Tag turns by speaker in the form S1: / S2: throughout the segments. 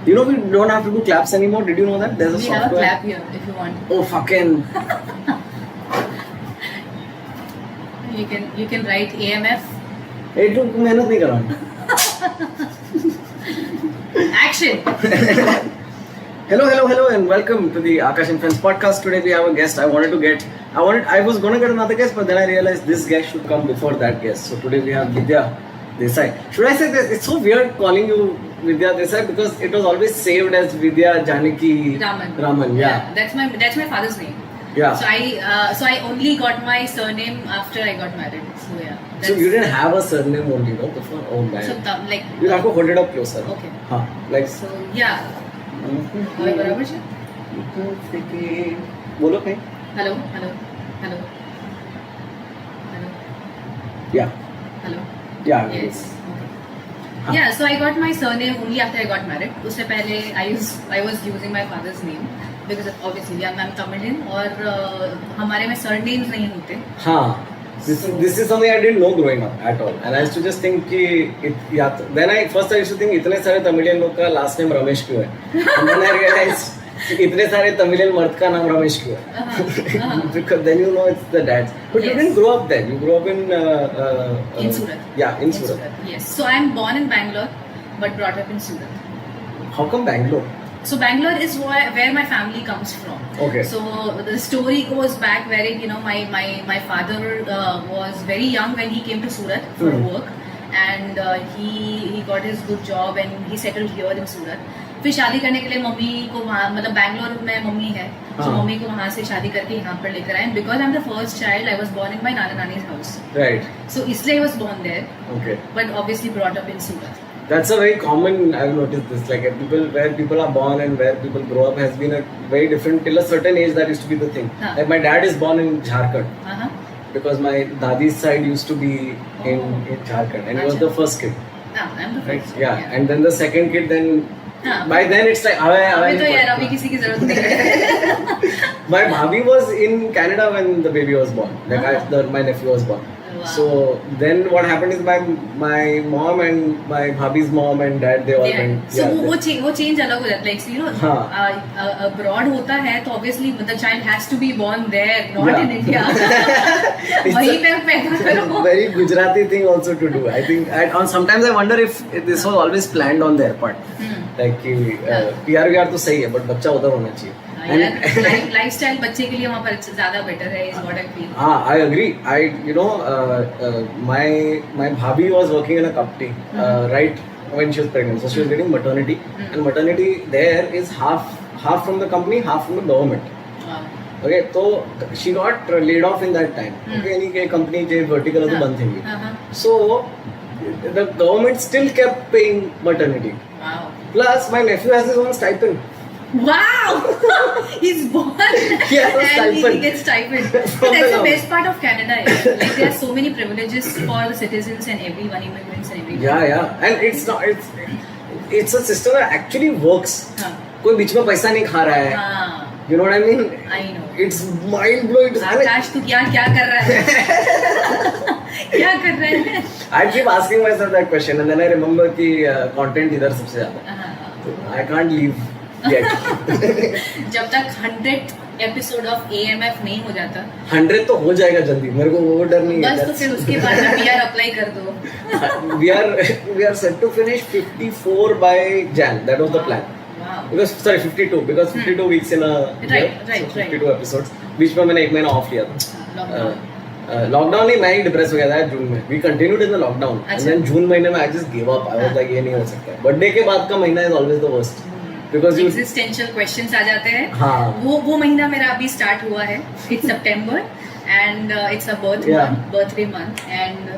S1: You know we don't have to do claps anymore. Did you know that? There's a
S2: We
S1: software.
S2: have a clap here if you want.
S1: Oh fucking.
S2: You can write AMF.
S1: Hey, तू मेहनत नहीं कर रहा हूँ.
S2: Action.
S1: Hello, and welcome to the Akash and Friends podcast. Today we have a guest. I was gonna get another guest, but then I realized this guest should come before that guest. So today we have Vidya Desai. Should I say this? It's so weird calling you Vidya Desai because it was always saved as Vidya Janaki Raman. Yeah.
S2: That's my father's name.
S1: Yeah.
S2: So I only got my surname after I got married. So yeah.
S1: So you didn't have a surname only, no? Before? Oh man.
S2: So like.
S1: You'll have to hold it up closer.
S2: Okay.
S1: हाँ. Like.
S2: So yeah. હવે બરાબર છે?
S1: બોલો કઈ.
S2: Hello.
S1: Yeah.
S2: Hello.
S1: Yeah.
S2: Yes. Okay. Yeah, so I got my surname only after I got married. उससे पहले I was using my father's name because obviously I'm Tamilian और हमारे में surnames नहीं होते.
S1: हाँ. This is something I didn't know growing up at all, and I used to just think कि then I used to think इतने सारे तमिलियन लोग का last name रमेश क्यों है, and then I realized इतने सारे तमिलियन मर्द का नाम रमेश क्यों है, because then you know it's the dads. But
S2: Yes.
S1: You didn't grow up there. You grew up in
S2: Surat.
S1: Yeah, in Surat.
S2: Yes. So I'm born in Bangalore, but brought up in Surat.
S1: How come Bangalore?
S2: So Bangalore is where my family comes from.
S1: Okay.
S2: So the story goes back wherein my father was very young when he came to Surat for work, and he got his good job and he settled here in Surat. फिर शादी करने के लिए mummy को वहाँ मतलब बैंगलोर में mummy है, तो मम्मी को वहाँ से शादी करके यहाँ पर लेकर आए. Because I'm the first child, I was born in my nana nani's house.
S1: Right.
S2: So इसलिए I was born there.
S1: Okay.
S2: But obviously brought up in Surat.
S1: That's a very common. I've noticed this. Like where people are born and where people grow up has been a very different till a certain age. That used to be the thing. Like my dad is born in Jharkhand because my dadi's side used to be in Jharkhand, and he was the first kid.
S2: I'm the
S1: Right?
S2: first.
S1: Yeah, and then the second kid. Then by then it's like
S2: अभी तो यार अभी किसी की जरूरत नहीं है.
S1: My bhabhi was in Canada when the baby was born. Like my nephew was born.
S2: Wow.
S1: So then what happened is my mom and my bhabhi's mom and dad they all went.
S2: So वो change अलग हो जाता है. Like you know, abroad होता है तो obviously the child has to be born there, not in India. वहीं पे पैदा करो.
S1: Very Gujarati thing also to do. I think sometimes I wonder if this was always planned on their part. Like PR तो सही है but बच्चा उधर होना चाहिए.
S2: लाइफस्टाइल बच्चे के लिए वहाँ पर ज़्यादा बेटर है is what I feel.
S1: I agree. My bhabhi was working in a company right when she was pregnant, so she was getting maternity, and maternity there is half from the company, half from the government.
S2: Wow.
S1: Okay, so she got laid off in that time. Okay, any company जो vertical है तो बंद थी. So the government still kept paying maternity.
S2: Wow.
S1: Plus my nephew has his own stipend.
S2: Wow! He's born and he gets stipend. That's the best part of Canada. Like there are so many privileges for the citizens and everyone, immigrants and everyone.
S1: Yeah, and it's a system that actually works. कोई बीच में पैसा नहीं खा रहा है. You know what I mean?
S2: I know.
S1: It's mind blowing.
S2: आकाश तू क्या कर रहा है? क्या कर रहा है?
S1: I keep asking myself that question and then I remember कि content इधर सबसे ज़्यादा. I can't leave.
S2: जब तक 100th एपिसोड ऑफ AMF नहीं हो जाता
S1: 100 तो हो जाएगा जल्दी, मेरे को वो डर नहीं है.
S2: बस तो फिर उसके बाद PR अप्लाई कर दो.
S1: we are set to finish 54 by Jan. That was the plan.
S2: Wow.
S1: Because 52 because 52 weeks in a
S2: right.
S1: 52 episodes. बीच में मैंने एक महीना ऑफ लिया था. लॉकडाउन नहीं, मैं ही डिप्रेस हो गया था जून में. We continued in the lockdown and then जून महीने में I just gave up. I was like ये नहीं हो सकता. बर्थडे के बाद का महीना is always the worst. Because
S2: existential questions आ जाते हैं.
S1: हाँ.
S2: वो महीना मेरा अभी स्टार्ट हुआ है. It's September and it's a birthday month and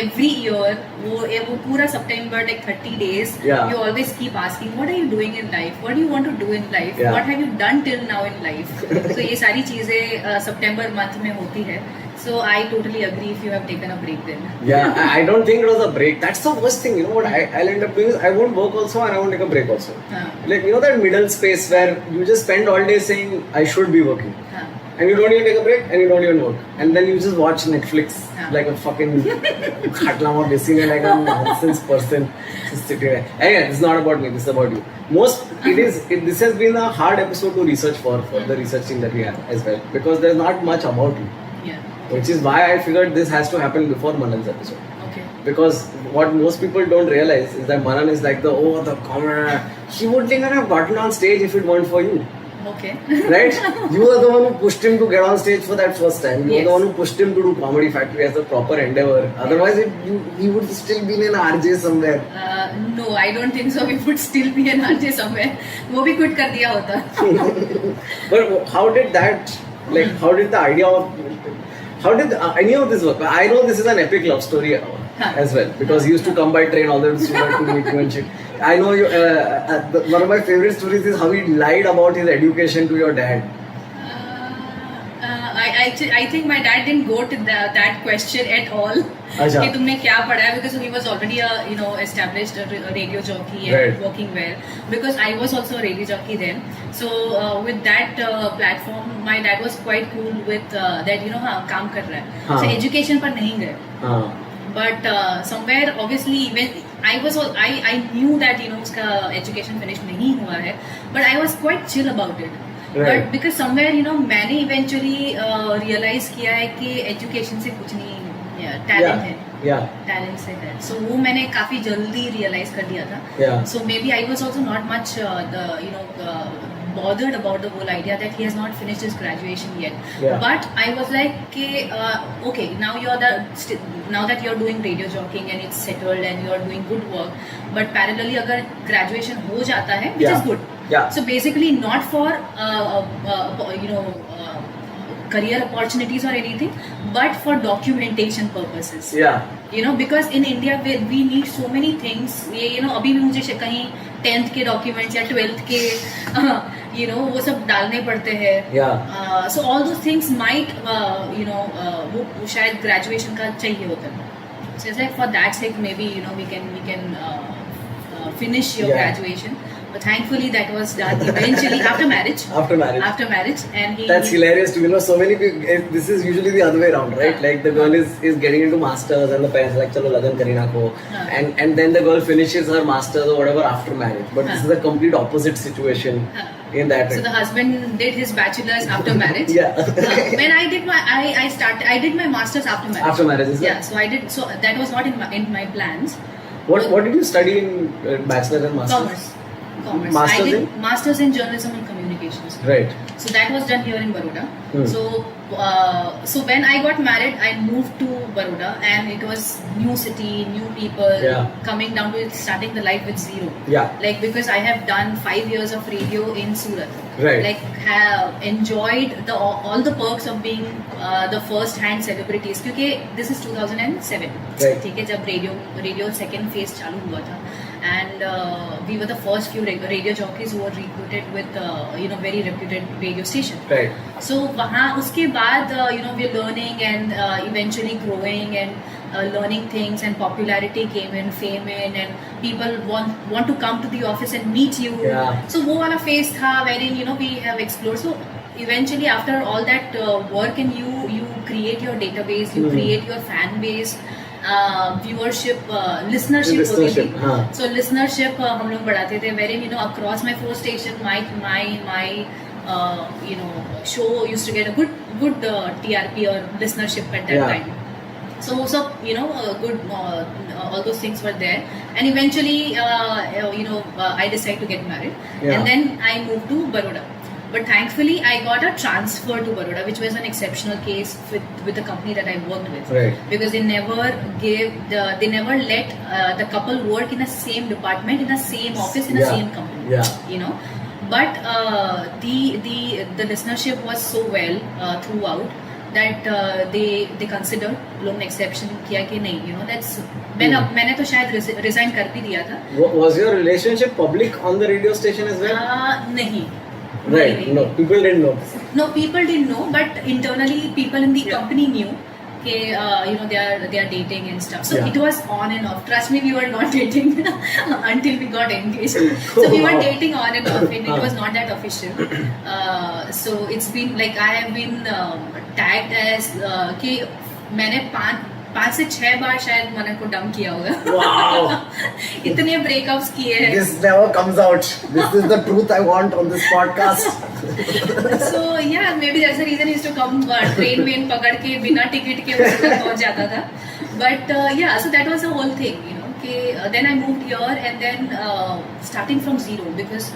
S2: every year वो पूरा September like 30 days you always keep asking what are you doing in life, what do you want to do in life, what have you done till now in life. So ये सारी चीजें September month में होती है. So I totally agree if you have taken a break then.
S1: Yeah, I don't think it was a break. That's the worst thing. You know what I'll end up doing is I won't work also and I won't take a break also. Like that middle space where you just spend all day saying I should be working. and you don't even take a break, and you don't even work, and then you just watch Netflix like a fucking khatlama basically, like a nonsense person just sitting there. Anyway, this is not about me, this is about you. This has been a hard episode to research for the research team that we have as well, because there's not much about you.
S2: Yeah.
S1: Which is why I figured this has to happen before Manan's episode.
S2: Okay.
S1: Because what most people don't realize is that Manan is like the commoner. He wouldn't even have gotten on stage if it weren't for you.
S2: Okay.
S1: Right? You were the one who pushed him to get on stage for that first time. You were
S2: Yes.
S1: the one who pushed him to do Comedy Factory as a proper endeavor. Otherwise, he would still be in an RJ somewhere.
S2: No, I don't think so. We would still be an RJ somewhere. वो भी quit कर दिया होता.
S1: But how did that, like, how did the idea of, how did any of this work? I know this is an epic love story as well, because he used to come by train all the way to Surat to meet you and shit. I know you. One of my favorite stories is how he lied about his education to your dad.
S2: I think my dad didn't go to that question at all.
S1: अच्छा.
S2: कि तुमने क्या पढ़ा है, because he was already a established radio jockey and
S1: Right.
S2: working well. Because I was also a radio jockey then. So with that platform, my dad was quite cool with that हाँ काम कर रहा है.
S1: हाँ.
S2: So education पर नहीं गए.
S1: हाँ.
S2: But somewhere obviously when I knew that उसका education finish नहीं हुआ है, but I was quite chill about it.
S1: Right.
S2: But because somewhere मैंने eventually realize किया है कि education से कुछ नहीं, talent है.
S1: Yeah.
S2: Talent से है. So वो मैंने काफी जल्दी realize कर लिया था.
S1: Yeah.
S2: So maybe I was also not much bothered about the whole idea that he has not finished his graduation yet.
S1: Yeah.
S2: But I was like, okay, now now that you're doing radio jockeying and it's settled and you're doing good work, but parallelly अगर graduation हो जाता है, which
S1: Yeah.
S2: is good.
S1: Yeah.
S2: So basically not for career opportunities or anything, but for documentation purposes.
S1: Yeah.
S2: Because in India we need so many things. अभी भी मुझे कहीं 10th के documents या 12th के वो सब डालने पड़ते हैं.
S1: Yeah.
S2: So all those things might वो शायद graduation का चाहिए होता है. So it's like for that sake maybe we can finish your
S1: Yeah.
S2: graduation. But thankfully that was done eventually after marriage. After marriage, and
S1: That's hilarious to so many people. This is usually the other way around, right?
S2: Yeah.
S1: Like the girl is getting into masters and the parents are like chalo lagan karina ko,
S2: Yeah.
S1: and then the girl finishes her masters or whatever after marriage. But this is a complete opposite situation in that.
S2: So the husband did his bachelor's after marriage.
S1: Yeah.
S2: When I did I did my masters after marriage.
S1: After marriage, is
S2: Yeah, so I did. So that was not in my plans.
S1: What did you study in bachelor and masters?
S2: Commerce.
S1: Masters
S2: I did
S1: in?
S2: masters in journalism and communications.
S1: Right.
S2: So that was done here in Baroda.
S1: Hmm.
S2: So when I got married, I moved to Baroda, and it was new city, new people,
S1: Yeah.
S2: coming down to starting the life with zero.
S1: Yeah.
S2: Like because I have done 5 years of radio in Surat.
S1: Right.
S2: Like have enjoyed all the perks of being the first hand celebrities. क्योंकि this is 2007.
S1: Right.
S2: ठीक है, जब radio second phase चालू हुआ था. And we were the first few radio jockeys who were recruited with very reputed radio station.
S1: Right.
S2: So वहाँ उसके बाद we're learning and eventually growing and learning things, and popularity came in, fame in, and people want to come to the office and meet you.
S1: Yeah.
S2: So वो वाला phase था wherein we have explored. So eventually after all that work, and you create your database, you create your fan base. Viewership, listenership होती थी.
S1: हाँ.
S2: So listenership हम लोग बढ़ाते थे. Wherein across my 4 station, my show used to get a good TRP or listenership at that
S1: Yeah.
S2: time. So good all those things were there, and eventually I decided to get married,
S1: Yeah.
S2: and then I moved to Baroda. But thankfully, I got a transfer to Baroda, which was an exceptional case with the company that I worked with.
S1: Right.
S2: Because they never let the couple work in the same department, in the same office, in the
S1: Yeah.
S2: same company.
S1: Yeah.
S2: But the listenership was so well throughout that they considered लोगों ने exception किया कि नहीं, that's मैंने तो शायद resign कर भी दिया था.
S1: Was your relationship public on the radio station as well?
S2: नहीं.
S1: Right.
S2: नहीं.
S1: No, people didn't know.
S2: No, people didn't know, but internally people in the company knew they are dating and stuff. So
S1: Yeah.
S2: it was on and off. Trust me, we were not dating until we got engaged. So we were
S1: Wow.
S2: dating on and off, and it was not that official. So it's been like I have been tagged as कि मैंने पाँच से 6 बार शायद मनन को dump किया होगा.
S1: Wow.
S2: इतने breakups किए हैं.
S1: This never comes out. This is the truth I want on this podcast.
S2: So yeah, maybe that's the reason he used to come train में पकड़ के बिना टिकट के वो सूरत पहुंच जाता था. But yeah, so that was the whole thing, you know. Okay, then I moved here and then starting from zero because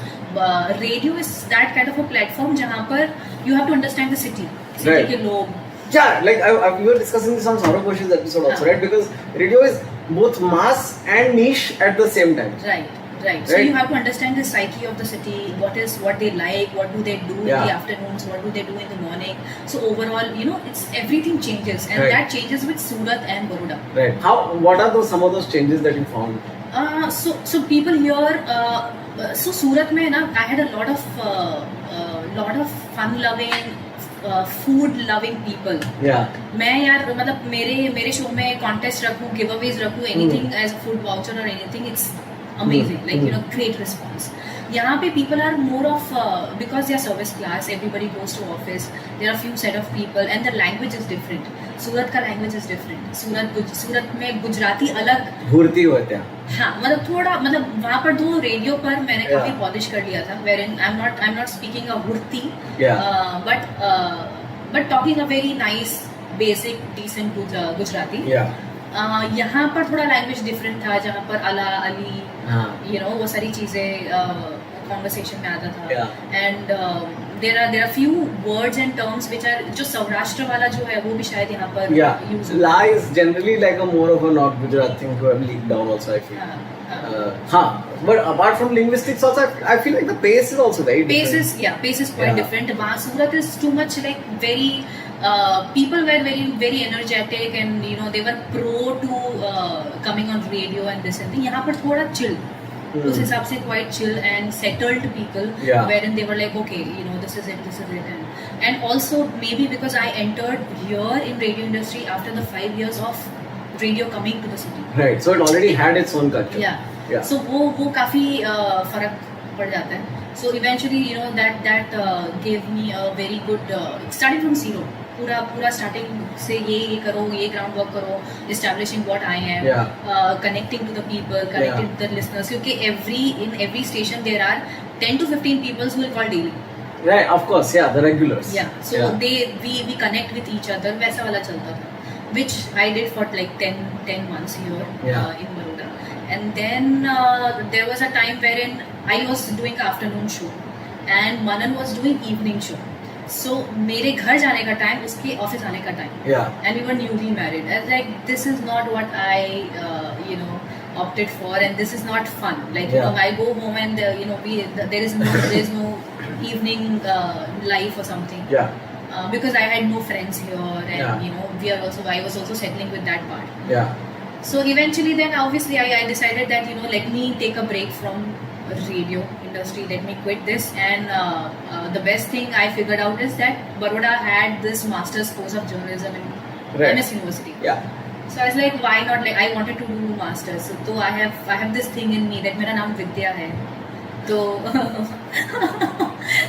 S2: radio is that kind of a platform जहाँ पर you have to understand the city
S1: Right.
S2: के लोग.
S1: Yeah, like we were discussing this on Saurabh Ghosh's episode also, right? Because radio is both mass and niche at the same time.
S2: Right. So
S1: Right.
S2: you have to understand the psyche of the city. What they like, what do they do in
S1: Yeah.
S2: the afternoons, what do they do in the morning. So overall, you know, it's everything changes, and
S1: Right.
S2: that changes with Surat and Baroda.
S1: Right. What are some of those changes that you found?
S2: So people here, so Surat में ना, I had a lot of fun-loving, food-loving people.
S1: Yeah.
S2: मैं यार मतलब मेरे show में contest रखूँ, giveaways रखूँ, anything as food voucher और anything, it's amazing, like you know, great response. यहाँ पे people are more of because they are service class, everybody goes to office, there are few set of people and the language is different. Surat का language is different. सूरत में गुजराती अलग
S1: भूरती होते हैं.
S2: हाँ, मतलब थोड़ा, मतलब वहाँ पर तो रेडियो पर मैंने
S1: Yeah.
S2: काफी पॉलिश कर लिया था, wherein I'm not speaking a Hurti,
S1: Yeah.
S2: but talking a very nice, basic, decent Gujarati.
S1: Yeah.
S2: यहाँ पर थोड़ा लैंग्वेज डिफरेंट था, जहाँ पर अला अली,
S1: हाँ.
S2: you know, वो सारी चीजें कॉन्वर्सेशन में आता था.
S1: Yeah.
S2: And there are few words and terms which are, जो सौराष्ट्र वाला जो है वो भी शायद यहाँ पर
S1: Yeah.
S2: Use
S1: La is generally like a more of a North Gujarat thing to have leaked down also, I feel. But apart from linguistics also, I feel like the pace is also very different.
S2: Pace is quite
S1: Yeah.
S2: different. वहाँ सूरत is too much like very people were very energetic and you know they were pro to coming on radio and this and thing. यहाँ पर थोड़ा chill. उस हिसाब से quite chill and settled people,
S1: Yeah.
S2: wherein they were like, okay, you know, this is it, and also maybe because I entered here in radio industry after the 5 years of radio coming to the city.
S1: Right. So it already had its own culture.
S2: Yeah.
S1: Yeah.
S2: So वो काफी फर्क पड़ जाता है. So eventually, you know, that gave me a very good starting from zero. पूरा starting से ये करो, ये ग्राउंड वर्क करो, establishing what I am, connecting to the people, connecting to the listeners, क्योंकि in every station there are 10 to 15 people who will call daily.
S1: Right, of course, yeah, the regulars.
S2: Yeah, so we connect with each other, वैसा वाला चलता था, which I did for like 10 months here in Baroda. And then there was a time wherein I was doing afternoon show and Manan was doing evening show. So मेरे घर जाने का time, उसके office आने का time.
S1: Yeah.
S2: And we were newly married. I was like, this is not what I you know, opted for, and this is not fun. Like, you know, I go home and you know, there is no evening life or something.
S1: Yeah.
S2: Because I had no friends here, and you know, I was also settling with that part.
S1: Yeah.
S2: So eventually, then obviously, I decided that, you know, let me take a break from radio industry. Let me quit this, and the best thing I figured out is that Baroda had this master's course of journalism in MS University.
S1: Yeah.
S2: So I was like, why not? Like, I wanted to do masters. So I have this thing in me that मेरा नाम विद्या है. So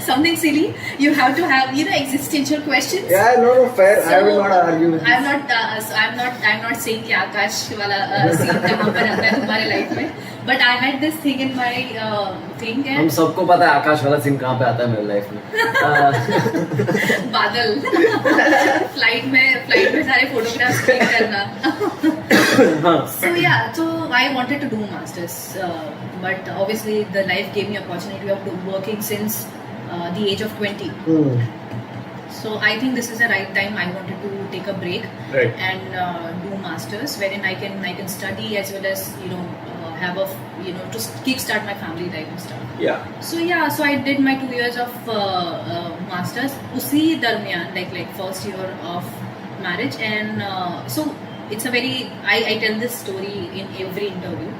S2: something silly. You have to have, you know, existential questions.
S1: Yeah, no, fair.
S2: So,
S1: I will not argue with
S2: I'm not saying कि आकाश वाला scene कहाँ पर आता है तुम्हारे लाइफ में. But I had this thing in my thing.
S1: हम सबको पता है आकाश वाला सीन कहाँ पे आता है मेरे लाइफ में.
S2: बादल. फ्लाइट में सारे फोटोग्राफ्स क्लिक करना. So I wanted to do masters, but obviously the life gave me opportunity of working since the age of 20. So I think this is the right time. I wanted to take a break,
S1: right,
S2: and do masters, wherein I can study as well as, you know, have a, you know, to kickstart my family life and stuff.
S1: Yeah.
S2: So I did my 2 years of masters. उसी दरमियान, like first year of marriage, and so it's a very I tell this story in every interview.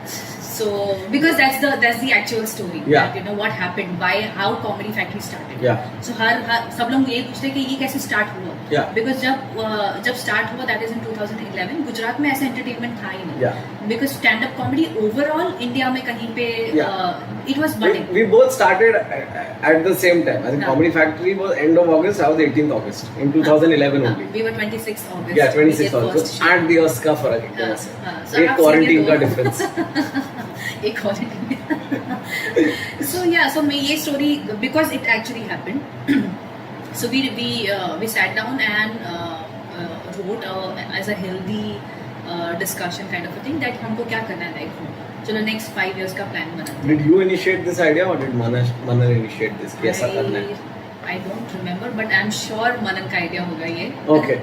S2: So because that's the actual story.
S1: Yeah.
S2: That, you know what happened, why, how Comedy Factory started.
S1: Yeah.
S2: So हर सब लोग ये पूछते हैं कि ये कैसे start हुआ.
S1: Yeah.
S2: Because जब स्टार्ट हुआ that is in 2011 गुजरात में ऐसा एंटरटेनमेंट था ही नहीं.
S1: Yeah.
S2: Because stand up comedy overall India में कहीं पे it was budding.
S1: We both started at the same time. I think Comedy Factory was end of August. I was 18th August in 2011 only.
S2: We were 26 August.
S1: Yeah, 26 August. 8 दिवस का फर्क है क्या से? एक क्वारंटाइन का डिफरेंस.
S2: एक quarantine. So yeah, so मैं ये story because it actually happened. So we sat down and wrote as a healthy discussion kind of a thing that हमको क्या करना है लाइफ में. चलो next 5 years का plan बनाते हैं.
S1: Did you initiate this idea or did Manan initiate this? कैसा करना है?
S2: I don't remember, but I'm sure मनन का idea होगा ये.
S1: Okay.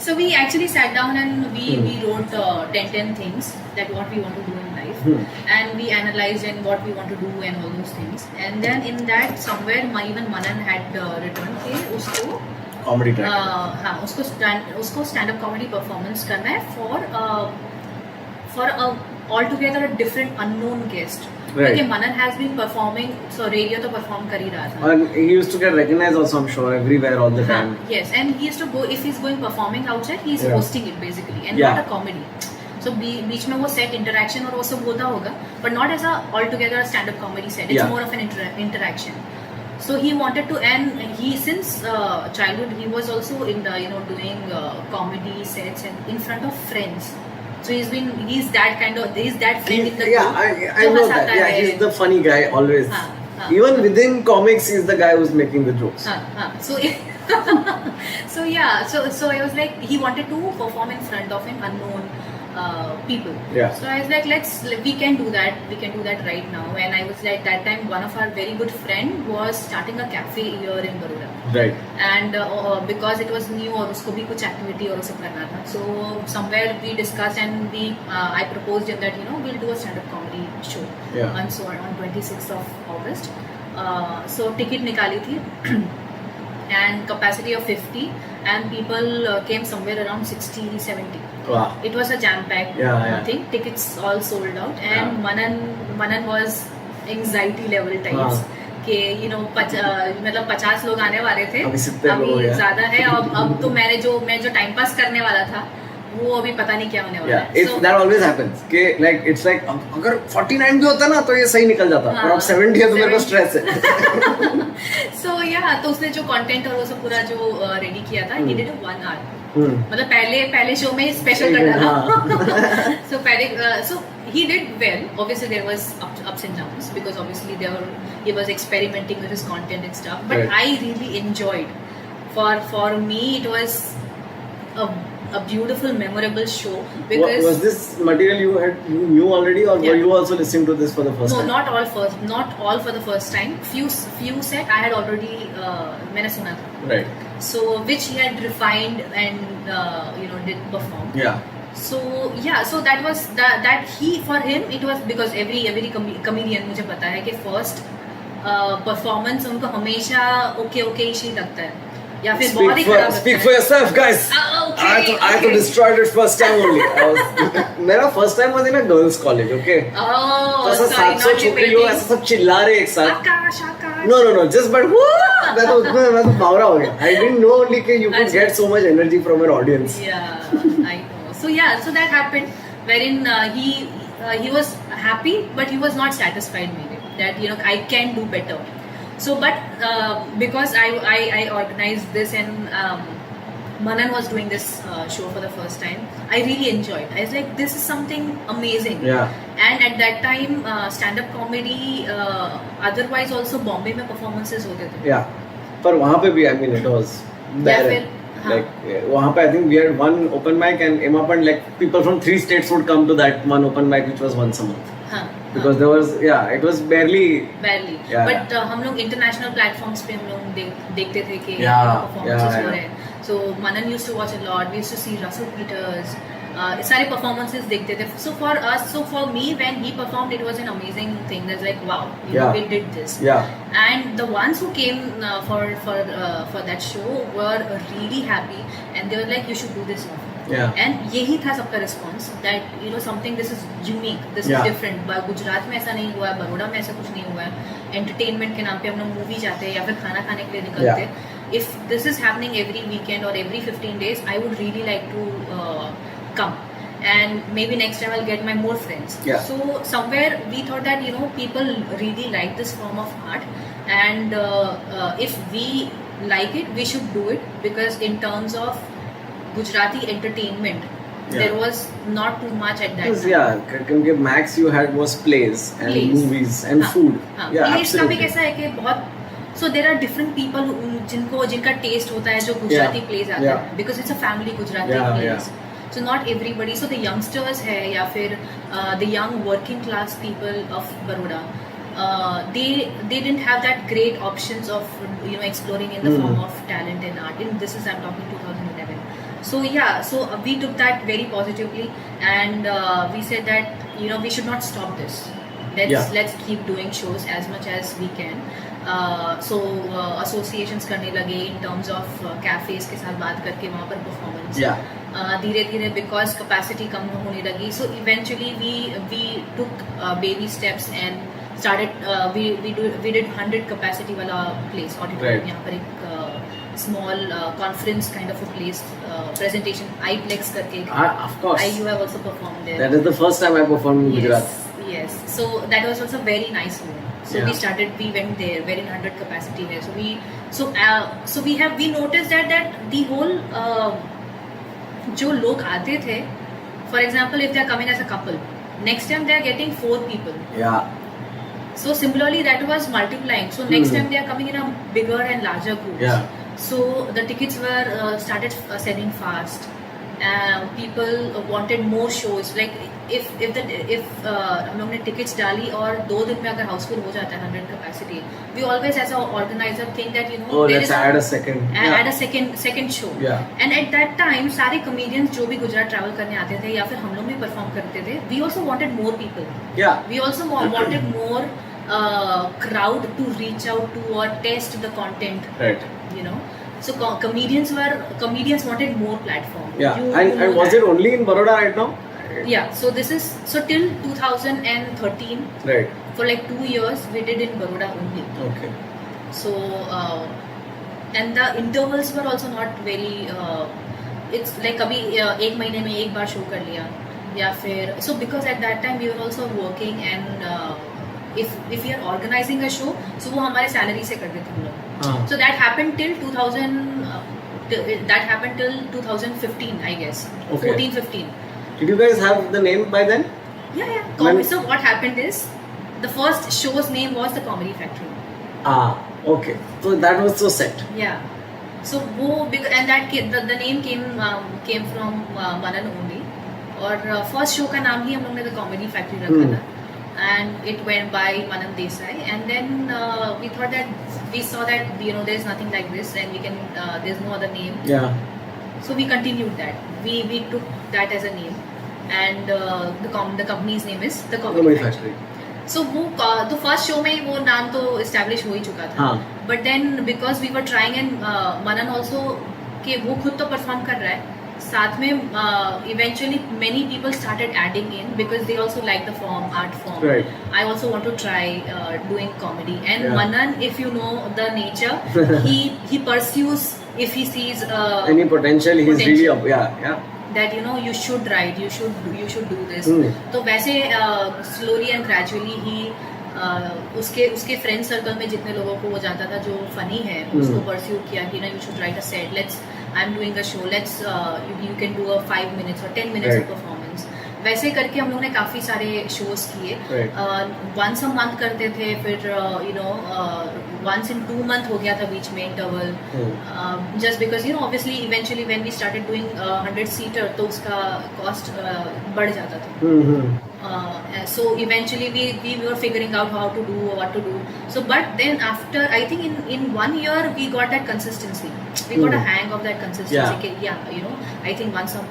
S2: So we actually sat down and we wrote 10 things that what we want to do in life, and we analyzed and what we want to do and all those things. And then in that somewhere even Manan had written कि उसको
S1: Comedy track.
S2: हाँ उसको stand up comedy performance करना है for a altogether a different unknown guest.
S1: Right.
S2: क्योंकि Manan has been performing, so radio तो perform कर ही रहा था.
S1: And he used to get recognized also, I'm sure, everywhere all the time.
S2: Yes, and he used to go, if he's going performing outside, he's hosting it basically, and
S1: Yeah.
S2: not a comedy. So बीच में वो set interaction और वो सब होता होगा, but not as a altogether stand-up comedy set. It's
S1: Yeah.
S2: more of an interaction. So he wanted to, and he since childhood he was also in the doing comedy sets and in front of friends. So he's that friend in the
S1: Yeah,
S2: group.
S1: I know that. Yeah, he's the funny guy always. Even within comics, he's the guy who's making the jokes.
S2: So so yeah, so I was like, he wanted to perform in front of an unknown people.
S1: Yeah.
S2: So I was like, we can do that right now. And I was like, that time one of our very good friend was starting a cafe here in Baroda.
S1: Right.
S2: And because it was new और उसको भी कुछ activity और सब करना था. So somewhere we discussed and I proposed him that we'll do a stand-up comedy show.
S1: Yeah.
S2: And so on 26th of August. So ticket निकाली थी. And capacity of 50, and people came somewhere around 60-70.
S1: Wow.
S2: It was a jam-packed thing. Tickets all sold out, and Manan was anxiety level types. कि मतलब 50 लोग आने वाले थे, अभी ज़्यादा है. अब तो मैं जो टाइम पास करने वाला था वो अभी पता नहीं क्या होने वाला है.
S1: If that always happens कि like it's like अगर 49 भी होता ना तो ये सही निकल जाता, और अब 70 है तो मेरे को स्ट्रेस है.
S2: So yeah, तो उसने जो कंटेंट और वो सब पूरा जो रेडी किया था, he did a 1 hour. मतलब पहले शो में स्पेशल कर डाला. So he did well. Obviously there was ups and downs because obviously he was experimenting with his content and stuff. But I really enjoyed. For me it was a beautiful, memorable show. Because
S1: was this material you knew already, or were you also listening to this for the first time?
S2: No, not all for the first time. Few set I had already मैंने सुना था.
S1: Right.
S2: So which he had refined and did perform.
S1: Yeah.
S2: So yeah, so that was that for him it was because every comedian मुझे पता है कि first performance उनको हमेशा okay ही लगता है. या फिर बहुत ही खराब.
S1: Speak for yourself, guys.
S2: Okay,
S1: I had to destroy it first time only. मेरा first time was in a girls' college, okay?
S2: Oh,
S1: ऐसा
S2: sorry,
S1: 700 छोकरी लोग ऐसा सब चिल्ला रहे एक साथ.
S2: आकाश.
S1: No, just but मैं तो बावरा हो गया. I didn't know only कि you could get so much energy from your audience.
S2: Yeah, I know. So that happened, wherein he was happy, but he was not satisfied with it. That I can do better. So, but because I organized this and Manan was doing this show for the first time, I really enjoyed. I was like, this is something amazing.
S1: Yeah.
S2: And at that time, stand-up comedy, otherwise also Bombay में performances होते थे.
S1: Yeah. पर वहाँ पे भी I mean it was barren. Like वहाँ पे I think we had one open mic and Emapan, like people from 3 states would come to that one open mic which was once a month. Because there was it was barely. Yeah.
S2: But हम लोग international platforms पे हम लोग देखते थे कि performances हो रहे हैं. So Manan used to watch a lot. We used to see Russell Peters, सारे performances देखते थे. So for me, when he performed, it was an amazing thing. There's like, wow, we did this.
S1: Yeah.
S2: And the ones who came for that show were really happy, and they were like, you should do this now.
S1: Yeah.
S2: And यही था सबका response that something this is unique, this is different. Gujarat में ऐसा नहीं हुआ है, बड़ौदा में ऐसा कुछ नहीं हुआ है. Entertainment के नाम पे हम लोग मूवी जाते हैं या फिर खाना खाने के लिए निकलते हैं. If this is happening every weekend or every 15 days, I would really like to come. And maybe next time I'll get my more friends.
S1: Yeah.
S2: So somewhere we thought that people really like this form of art, and if we like it, we should do it, because in terms of Gujarati entertainment, there was not too much at that time.
S1: Yeah, क्योंकि max you had was plays and movies and food. Yeah,
S2: plays का भी कैसा है कि बहुत. So there are different people जिनका taste होता है जो गुजराती plays आता है, because it's a family Gujarati plays. So not everybody. So the youngsters है या फिर the young working class people of Baroda, they didn't have that great options of exploring in the form of talent and art. And this is, I'm talking 2011. So yeah, so we took that very positively, and we said that we should not stop this. Let's keep doing shows as much as we can. So associations करने लगे in terms of cafes के साथ बात करके वहाँ पर performance. धीरे धीरे because capacity कम होने लगी, so eventually we took baby steps and started. We did 100 capacity वाला place auditorium. यहाँ पर एक small conference kind of a place, presentation iPlex करके.
S1: Of course.
S2: You have also performed there.
S1: That is the first time I performed in Gujarat.
S2: Yes. So that was also very nice one. So we went there, very 100 capacity there. So we noticed that the whole जो लोग आते थे, for example, if they are coming as a couple, next time they are getting 4 people.
S1: Yeah.
S2: So similarly, that was multiplying. So next time they are coming in a bigger and larger groups.
S1: Yeah.
S2: So the tickets were started selling fast. People wanted more shows. Like if हम लोग ने tickets डाली और 2 दिन में अगर हाउसफुल हो जाता है 100 capacity, we always as an organizer think that
S1: let's add a second.
S2: Add a second show.
S1: Yeah.
S2: And at that time सारे comedians जो भी गुजरात travel करने आते थे या फिर हम लोग भी perform करते थे, we also wanted more people.
S1: Yeah.
S2: We also wanted more crowd to reach out to or test the content.
S1: Right.
S2: So comedians wanted more platform.
S1: Yeah. And was it only in Baroda right now?
S2: Yeah. So till 2013.
S1: Right.
S2: For like 2 years we did in Baroda only.
S1: Okay.
S2: So and the intervals were also not very. It's like कभी एक महीने में एक बार show कर लिया या फिर. So because at that time we were also working, and if we are organizing a show, so वो हमारे salary से करते थे हम लोग. So that happened till 2015, I guess.
S1: Okay.
S2: 14-15.
S1: Did you guys have the name by then?
S2: Yeah. So what happened is, the first show's name was the Comedy Factory.
S1: Okay. So that was so set.
S2: Yeah. So and that the name came from Manan only. और first show का नाम ही हम लोग ने the Comedy Factory रखा था. And it went by Manan Desai, and then we saw that there's nothing like this, and we can there's no other name.
S1: Yeah.
S2: So we continued that. We took that as a name, and the company's name is the Comedy Factory. So the first show में वो नाम तो establish हो ही चुका था. But then because we were trying, and Manan also कि वो खुद तो perform कर रहा है, साथ में eventually many people started adding in because they also like the art form.
S1: Right.
S2: I also want to try doing comedy, and Manan, if you know the nature, he pursues if he sees
S1: any potential. He's really up. Yeah.
S2: That you should write, you should do this. तो वैसे slowly and gradually he उसके friend circle में जितने लोगों को वो जानता था जो फनी है, उसको परस्यू किया कि you should write a set. I'm doing a show. You can do a 5 minutes or 10 minutes of performance. वैसे करके हम लोग ने काफी सारे shows किए. Once a month करते थे, फिर once in 2 months हो गया था बीच में interval. Just because obviously eventually when we started doing 100-seater तो उसका cost बढ़ जाता था. So eventually we were figuring out how to do or what to do. So but then after I think in 1 year we got that consistency. We got a hang of that consistency. I think once a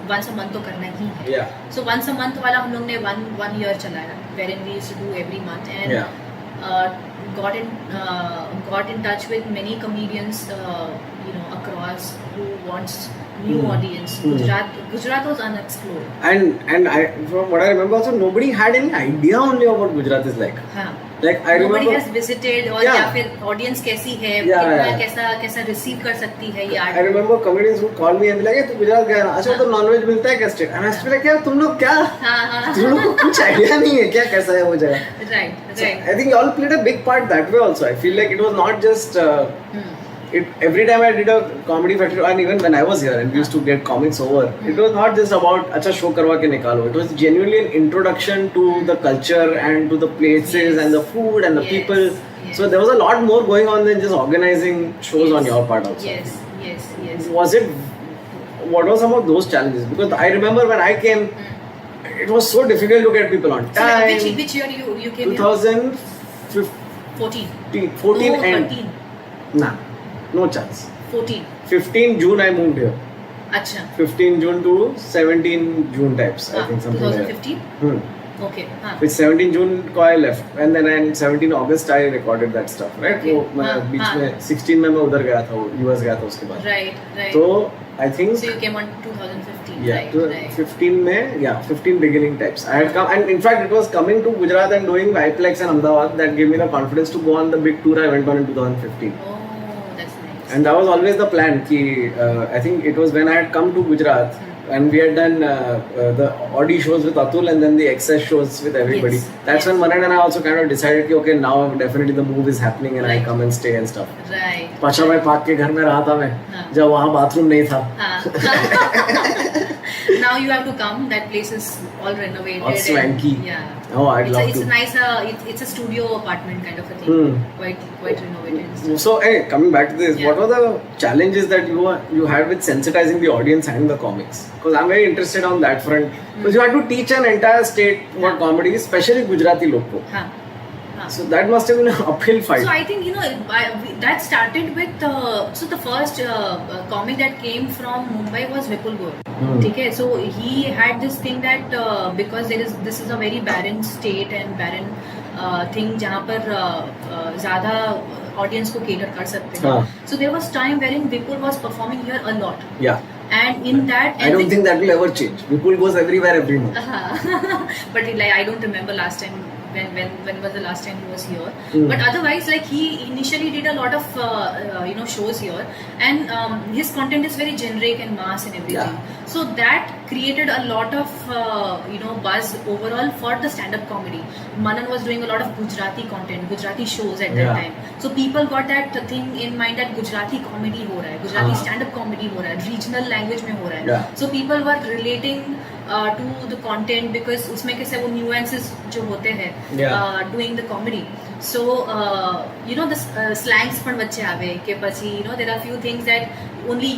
S2: month तो करना ही है. So once a month वाला हम लोग ने one year चलाया, wherein we used to do every month and got in touch with many comedians across who wants new audience. Gujarat was unexplored.
S1: And I, from what I remember also, nobody had any idea only about what Gujarat is like. Like I
S2: nobody
S1: remember,
S2: has visited or या फिर audience कैसी है, कितना कैसा receive कर सकती है यार.
S1: I remember comedians would call me and be like, "तू गुजरात गया ना? अच्छा तो non-veg मिलता है क्या state?" And I used to be like, "यार तुम लोग क्या? तुम लोग को कुछ idea नहीं है क्या कैसा है वो जगह?"
S2: Right.
S1: So I think you all played a big part that way also. I feel like it was not just. Every time I did a comedy festival, and even when I was here and we used to get comics over, it was not just about अच्छा show करवा के निकालो. It was genuinely an introduction to the culture and to the places and the food and the people. So there was a lot more going on than just organizing shows on your part also.
S2: Yes.
S1: Was it? What were some of those challenges? Because I remember when I came, it was so difficult to get people on time.
S2: So which year you came
S1: 2014
S2: no,
S1: and
S2: 13.
S1: Nah, no chance.
S2: 14.
S1: 15 June I moved here.
S2: Acha.
S1: 15 June to 17 June types. I think something
S2: 2015?
S1: like that.
S2: Okay.
S1: With 17 June को I left and then in 17 August I recorded that stuff, right?
S2: Okay.
S1: वो मैं बीच में 16 में मैं उधर गया था, US गया था उसके बाद.
S2: Right.
S1: तो I think.
S2: So you came on 2015.
S1: Yeah, 15 में, 15 beginning types. I had come, and in fact it was coming to Gujarat and doing Hyplex and Ahmedabad that gave me the confidence to go on the big tour I went on in 2015.
S2: Oh, that's nice.
S1: And that was always the plan. I think it was when I had come to Gujarat and we had done the Audi shows with Atul and then the excess shows with everybody. That's when Manan and I also kind of decided कि okay, now definitely the move is happening and I come and stay and stuff.
S2: Right.
S1: Pasha भाई पाक के घर में रहा था मैं, जब वहाँ बाथरूम नहीं था.
S2: Now you have to come. That place is all renovated.
S1: All swanky.
S2: Yeah.
S1: Oh, I'd love
S2: to. It's a nice. It's a studio apartment kind of a thing. Quite renovated.
S1: So, hey, coming back to this, what were the challenges that you had with sensitizing the audience and the comics? Because I'm very interested on that front. Because you had to teach an entire state what comedy is, especially Gujarati log ko. So that must have been an uphill fight.
S2: So I think that started with so the first comic that came from Mumbai was Vipul Goel. Okay, so he had this thing that because this is a very barren state and barren thing जहाँ पर ज़्यादा audience को cater कर सकते हैं. So there was time wherein Vipul was performing here a lot.
S1: Yeah.
S2: And in that,
S1: I don't think that will ever change. Vipul goes everywhere every month.
S2: But I don't remember last time. When was the last time he was here? But otherwise, like he initially did a lot of shows here, and his content is very generic and mass and everything. So that created a lot of buzz overall for the stand-up comedy. Manan was doing a lot of Gujarati content, Gujarati shows at that time. So people got that thing in mind that Gujarati comedy हो रहा है, Gujarati stand-up comedy हो रहा है, regional language में हो रहा है. So people were relating to the content because उसमें कैसे वो nuances जो होते हैं doing the comedy. So the slangs पण वच्चे आवे कि પછી there are few things that only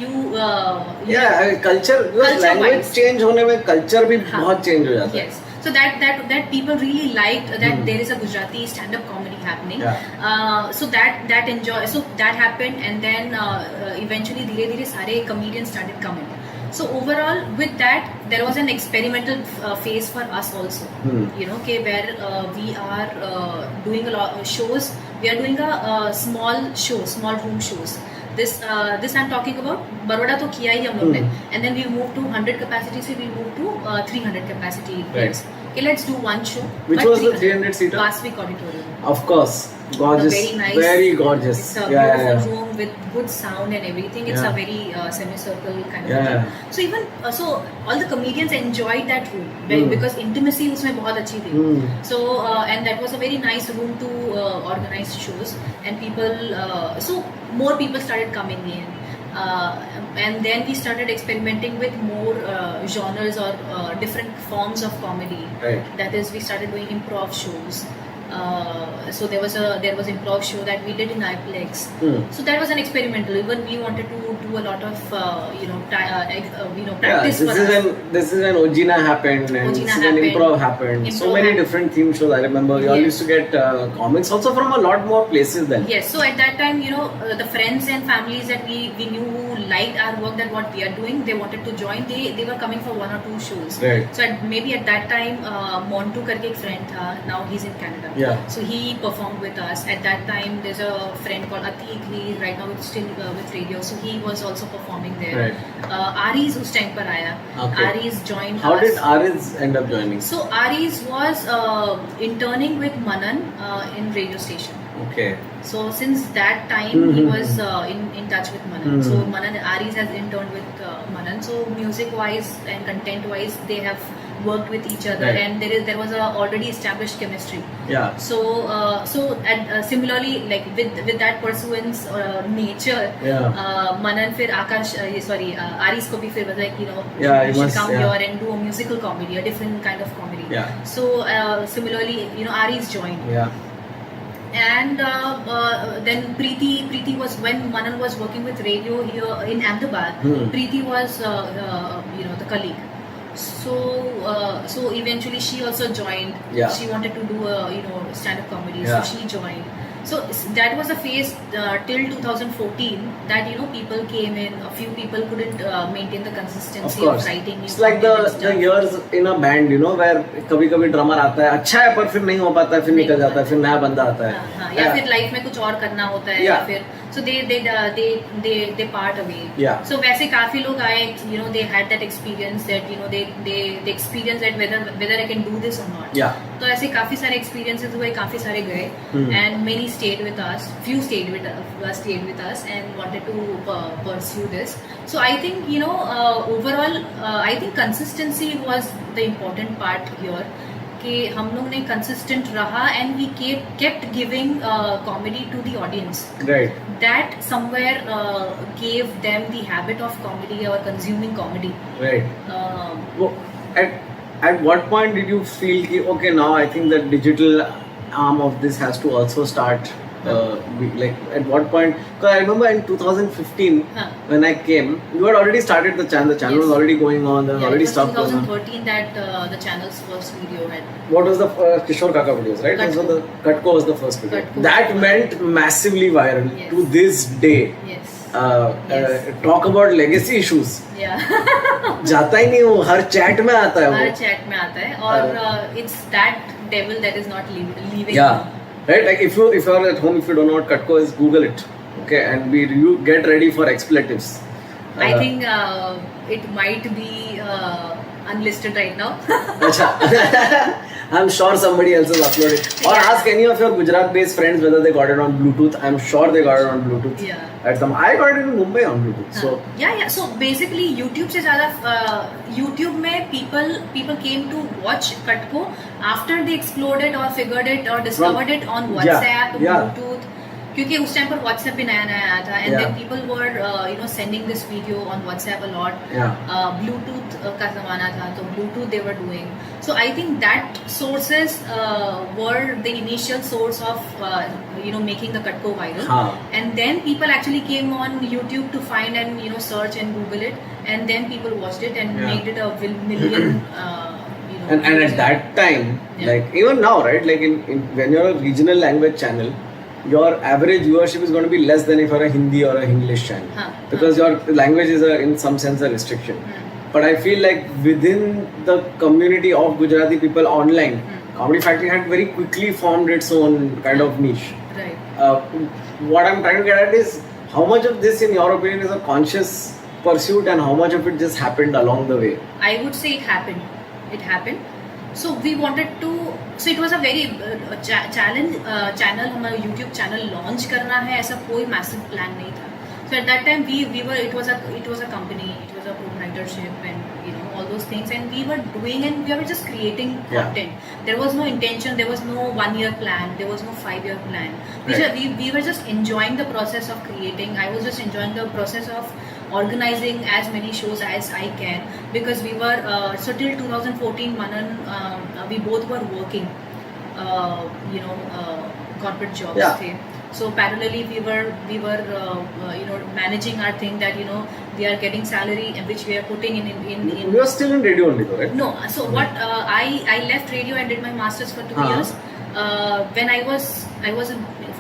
S1: culture language change होने में culture भी बहुत change हो जाता है.
S2: Yes. So that people really liked that there is a Gujarati stand-up comedy happening. So that happened, and then eventually धीरे-धीरे सारे comedians started coming. So overall, with that, there was an experimental phase for us also. Where we are doing a lot of shows. We are doing a small room shows. This I'm talking about. Baroda to kiya hi hum log ne, and then we moved to 100 capacity, so we moved to 300 capacity. Right. Okay, let's do one show.
S1: Which was the 300 seater?
S2: Vasvik Auditorium.
S1: Of course. Gorgeous.
S2: Very nice.
S1: Very gorgeous.
S2: It's a beautiful room with good sound and everything. It's a very semicircle kind of thing. So even all the comedians enjoyed that room because intimacy उसमें बहुत अच्छी थी. So and that was a very nice room to organize shows, and people so more people started coming in. And then we started experimenting with more genres or different forms of comedy. Right. That is, we started doing improv shows. So there was improv show that we did in iPlex. So that was an experimental. Even we wanted to do a lot of practice.
S1: This is when Ojina happened, and this is when improv happened. So many different theme shows. I remember we all used to get comics also from a lot more places then.
S2: Yes. So at that time, the friends and families that we knew who liked our work, that what we are doing, they wanted to join. They were coming for 1 or 2 shows.
S1: Right.
S2: So maybe at that time, Montu karke ek friend tha. Now he's in Canada.
S1: Yeah.
S2: So he performed with us. At that time, there's a friend called Atik. He right now is still with radio. So he was also performing there.
S1: Right.
S2: Aries us time par aaya.
S1: Okay.
S2: Aries joined
S1: How
S2: us.
S1: did Aries end up joining?
S2: So Aries was interning with Manan in radio station.
S1: Okay.
S2: So since that time he was in touch with Manan. So Aries has interned with Manan. So music wise and content wise, they have worked with each other,
S1: right.
S2: And there was a already established chemistry.
S1: Yeah.
S2: So similarly, like with that pursuance nature, Manan फिर Akash Aries को भी फिर was like, you should come here and do a musical comedy, a different kind of comedy.
S1: Yeah.
S2: So similarly, Aries joined.
S1: Yeah.
S2: And then Preeti was, when Manan was working with radio here in Ahmedabad. Preeti was the colleague. So eventually she also joined.
S1: Yeah.
S2: She wanted to do a stand-up comedy.
S1: Yeah.
S2: So she joined. So that was a phase till 2014 that people came in. A few people couldn't maintain the consistency of writing.
S1: It's like the years in a band, where कभी-कभी drummer आता है, अच्छा है पर फिर नहीं हो पाता है, फिर निकल जाता है, फिर नया बंदा आता है.
S2: या फिर लाइफ में कुछ और करना होता है, या फिर so they part away.
S1: Yeah.
S2: So वैसे काफी लोग आए, they had that experience that they experienced that whether I can do this or not.
S1: Yeah.
S2: तो ऐसे काफी सारे experiences हुए, काफी सारे गए, and many stayed with us. Few stayed with us and wanted to pursue this. So I think overall I think consistency was the important part here. कि हम लोग ने consistent रहा and we kept giving comedy to the audience.
S1: Right.
S2: That somewhere gave them the habit of comedy or consuming comedy.
S1: Right. At what point did you feel कि okay, now I think the digital arm of this has to also start? Like at what point? Because I remember in 2015 when I came, you had already started the channel. The channel was already going on. There was already stuff going on.
S2: 2013 that the channel's first video had.
S1: What was the Kishore Kaka videos, right? Katko was the first video. That went massively viral to this day.
S2: Yes.
S1: Talk about legacy issues.
S2: Yeah.
S1: जाता ही नहीं वो, हर chat में आता है वो.
S2: हर chat में आता है और it's that devil that is not leaving.
S1: Yeah. Right, like if you are at home, if you don't know what Katko is, Google it, okay, and you get ready for expletives.
S2: I think it might be unlisted right now.
S1: I'm sure somebody else has uploaded. Or ask any of your Gujarat-based friends whether they got it on Bluetooth. I'm sure they got it on Bluetooth.
S2: Yeah.
S1: I got it in Mumbai on Bluetooth. So
S2: yeah. So basically, YouTube से ज़्यादा YouTube में people came to watch Katko after they exploded or figured it or discovered it on WhatsApp, Bluetooth. क्योंकि उस time पर WhatsApp भी नया आया था, and then people were sending this video on WhatsApp a lot. Bluetooth का ज़माना था, तो Bluetooth they were doing. So I think that sources were the initial source of making the Katko viral. And then people actually came on YouTube to find and search and Google it, and then people watched it and made it a million.
S1: And at that time, like even now, right? Like in when you're a regional language channel, your average viewership is going to be less than if you're a Hindi or a English channel, because your language is in some sense a restriction. But I feel like within the community of Gujarati people online, Comedy Factory had very quickly formed its own kind of niche.
S2: Right.
S1: What I'm trying to get at is how much of this, in your opinion, is a conscious pursuit and how much of it just happened along the way?
S2: I would say it happened. So we wanted to. So it was a very challenge channel. हमारा YouTube channel launch करना है, ऐसा कोई massive plan नहीं था. So at that time we were, it was a company, it was a proprietorship and all those things, and we were doing and we were just creating content. There was no intention, there was no 1-year plan, there was no 5-year plan. We were just enjoying the process of creating. I was just enjoying the process of organizing as many shows as I can, because we were so till 2014 Manan we both were working. corporate jobs थे. So parallelly we were managing our thing that we are getting salary and which we are putting in.
S1: You are still in radio only though, right?
S2: No. So what I left radio and did my masters for 2 years. When I was in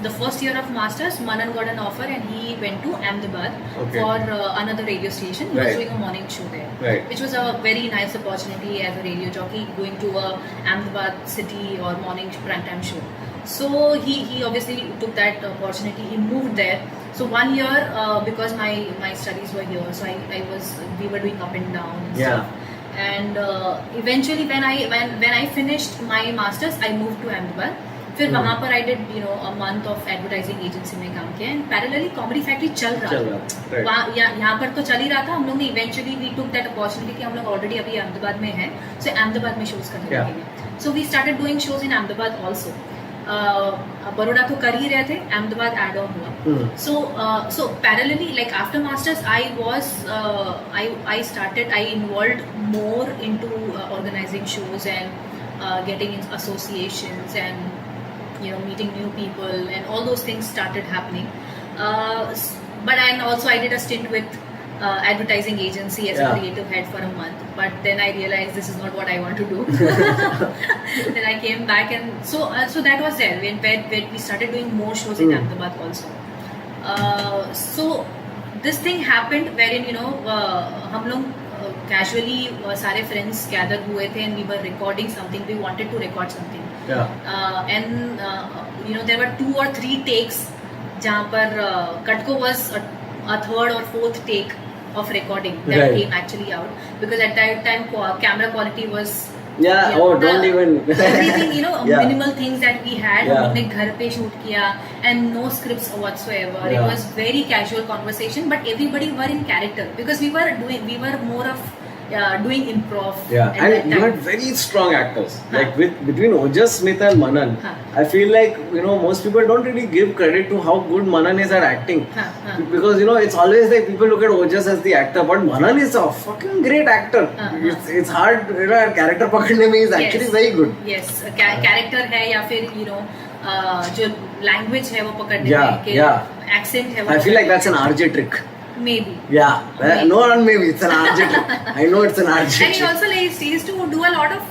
S2: the first year of masters, Manan got an offer and he went to Ahmedabad for another radio station. He was doing a morning show there, which was a very nice opportunity as a radio jockey going to a Ahmedabad city or morning prime time show. So he obviously took that opportunity. He moved there. So 1 year because my studies were here, so we were doing up and down and stuff. And eventually when I finished my masters, I moved to Ahmedabad. फिर वहाँ पर I did a month of advertising agency में काम किया and parallelly Comedy Factory चल रहा था. यहाँ पर तो चल ही रहा था. हम लोग ने eventually we took that opportunity कि हम लोग already अभी अहमदाबाद में हैं, so अहमदाबाद में shows करने लगेंगे. So we started doing shows in Ahmedabad also. Baroda तो कर ही रहे थे, अहमदाबाद एड ऑन हुआ. So parallelly, like after masters, I involved more into organizing shows and getting in associations and meeting new people and all those things started happening. But also I did a stint with advertising agency as a creative head for a month, but then I realized this is not what I want to do. Then I came back and so that was there when we started doing more shows in Ahmedabad also. So this thing happened wherein हम लोग casually सारे friends gather हुए थे and we were recording something. We wanted to record something. And there were 2 or 3 takes जहाँ पर Katko was a 3rd or 4th take of recording that came actually out, because at that time camera quality was
S1: don't even
S2: everything minimal things that we had. हम लोग ने घर पे shoot किया and no scripts whatsoever. It was very casual conversation, but everybody were in character because we were more of doing improv.
S1: And you had very strong actors. Like between Ojas, Smith and Manan, I feel like most people don't really give credit to how good Manan is at acting. Because it's always like people look at Ojas as the actor, but Manan is a fucking great actor. It's hard. Character pakadne mein is actually very good.
S2: Yes, character है या फिर जो language है वो पकड़ने में, accent है वो.
S1: I feel like that's an RJ trick.
S2: Maybe.
S1: No, not maybe. It's an RJ trick. I know it's an RJ trick.
S2: And he also he used to do a lot of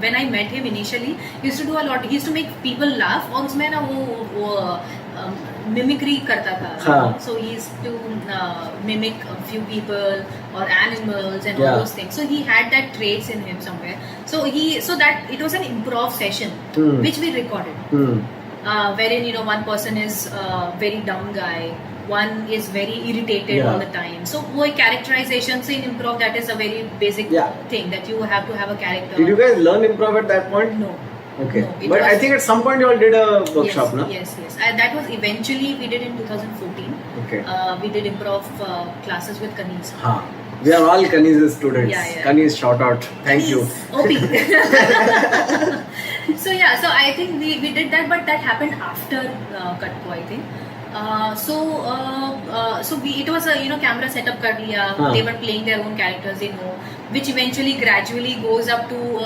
S2: when I met him initially, he used to do a lot. He used to make people laugh. और उसमें ना वो mimicry करता था. So he used to mimic a few people or animals and all those things. So he had that traits in him somewhere. So that it was an improv session which we recorded. Wherein one person is a very dumb guy. One is very irritated all the time. So वो characterization in improv, that is a very basic thing that you have to have a character.
S1: Did you guys learn improv at that point?
S2: No.
S1: Okay. No, but I think at some point you all did a workshop, no?
S2: Yes. That was eventually we did in 2014. Okay. We did improv classes with Kanis.
S1: We are all Kanis students. Kanis, shout out. Thank you.
S2: OP. So I think we did that, but that happened after Katko, I think. It was a camera setup कर लिया. They were playing their own characters, which eventually gradually goes up to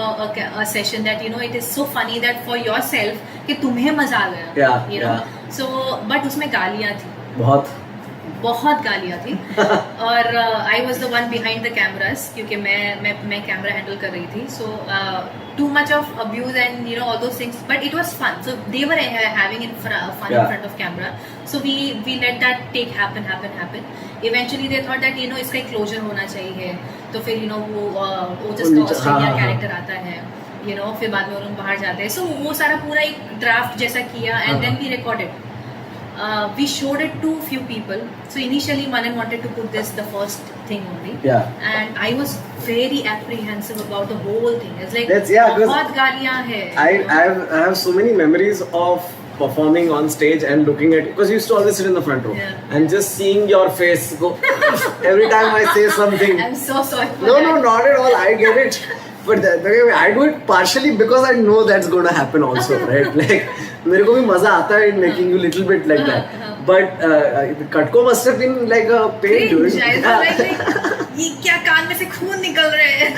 S2: a session that it is so funny that for yourself कि तुम्हें मजा आ गया. So but उसमें गालियाँ थी. बहुत गालियाँ थी. और I was the one behind the cameras क्योंकि मैं कैमरा हैंडल कर रही थी. So too much of abuse and all those things, but it was fun. So they were having fun in front of camera. So we let that take happen. Eventually they thought that इसका एक closure होना चाहिए. तो फिर वो just Australia character आता है. फिर बाद में उन्होंने बाहर जाते हैं. So वो सारा पूरा एक ड्राफ्ट जैसा किया and then we recorded. We showed it to few people. So initially Manan wanted to put this the first thing only. And I was very apprehensive about the whole thing. It's like बहुत गालियाँ हैं.
S1: I have so many memories of performing on stage and looking at, because you used to always sit in the front row and just seeing your face go every time I say something.
S2: I'm so sorry.
S1: No, not at all. I get it. But I do it partially because I know that's going to happen also, right? Like, मेरे को भी मजा आता है in making you little bit like that. But Katko must have been like a pain during.
S2: ये क्या कान में से खून निकल रहे हैं.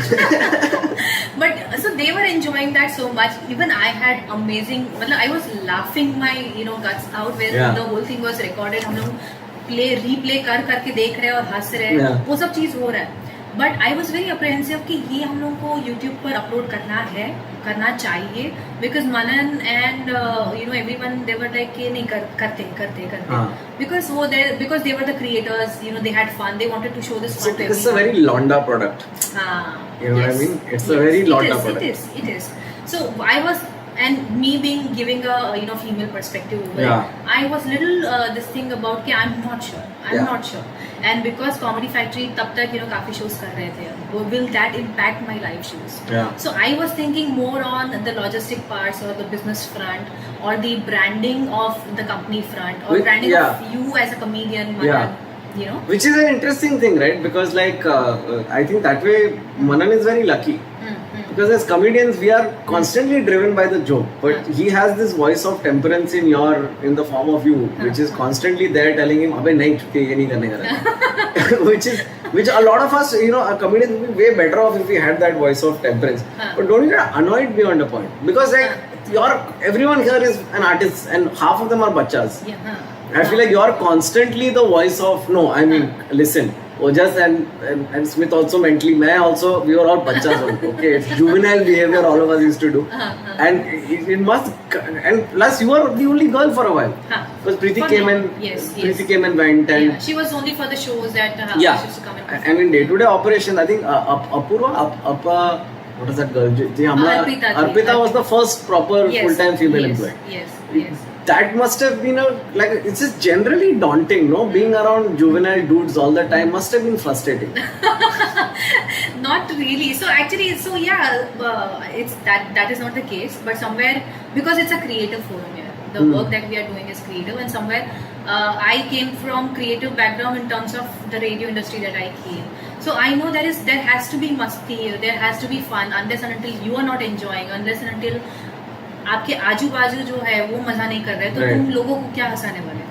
S2: But so they were enjoying that so much. Even I had amazing. I was laughing my guts out when the whole thing was recorded. हम लोग replay करके देख रहे हैं और हंस रहे हैं. वो सब चीज हो रहा है. But I was very apprehensive कि ये हम लोगों को YouTube पर अपलोड करना चाहिए, because Manan and everyone they were like कि नहीं करते because they were the creators, they had fun, they wanted to show this fun to everyone.
S1: It's a very Londa product. You know what I mean? It's a very Londa product.
S2: It is. So I was, and me giving a female perspective over it, I was little this thing about कि I'm not sure. And because Comedy Factory तब तक काफी shows कर रहे थे, will that impact my live shows? So I was thinking more on the logistic parts or the business front or the branding of the company front or branding of you as a comedian, Manan,
S1: Which is an interesting thing, right? Because like I think that way Manan is very lucky. Because as comedians, we are constantly driven by the joke, but he has this voice of temperance in the form of you, which is constantly there telling him, "Abey nahi, ye nahi karne ka raha." which a lot of us, a comedian would be way better off if we had that voice of temperance. But don't get annoyed beyond a point, because like everyone here is an artist, and half of them are bachas. I feel like you are constantly the voice of listen. Ojas and Smith also mentally, we were all bachas. Okay, it's juvenile behavior all of us used to do, and it must. And plus, you were the only girl for a while. Because Preeti came and Preeti came and went, and
S2: she was only for the shows that she used to come and perform.
S1: And in day-to-day operations, I think Apurva, what is that girl? Arpita was the first proper full-time female employee.
S2: Yes.
S1: That must have been it's just generally daunting, no? Being around juvenile dudes all the time must have been frustrating.
S2: Not really. So actually, it's that is not the case. But somewhere, because it's a creative forum here, the work that we are doing is creative, and somewhere I came from creative background in terms of the radio industry that I came. So I know there has to be masti, there has to be fun, unless and until you are not enjoying, unless and until आपके आजू बाजू जो है वो मजा नहीं कर रहे, तो तुम लोगों को क्या हंसाने वाले?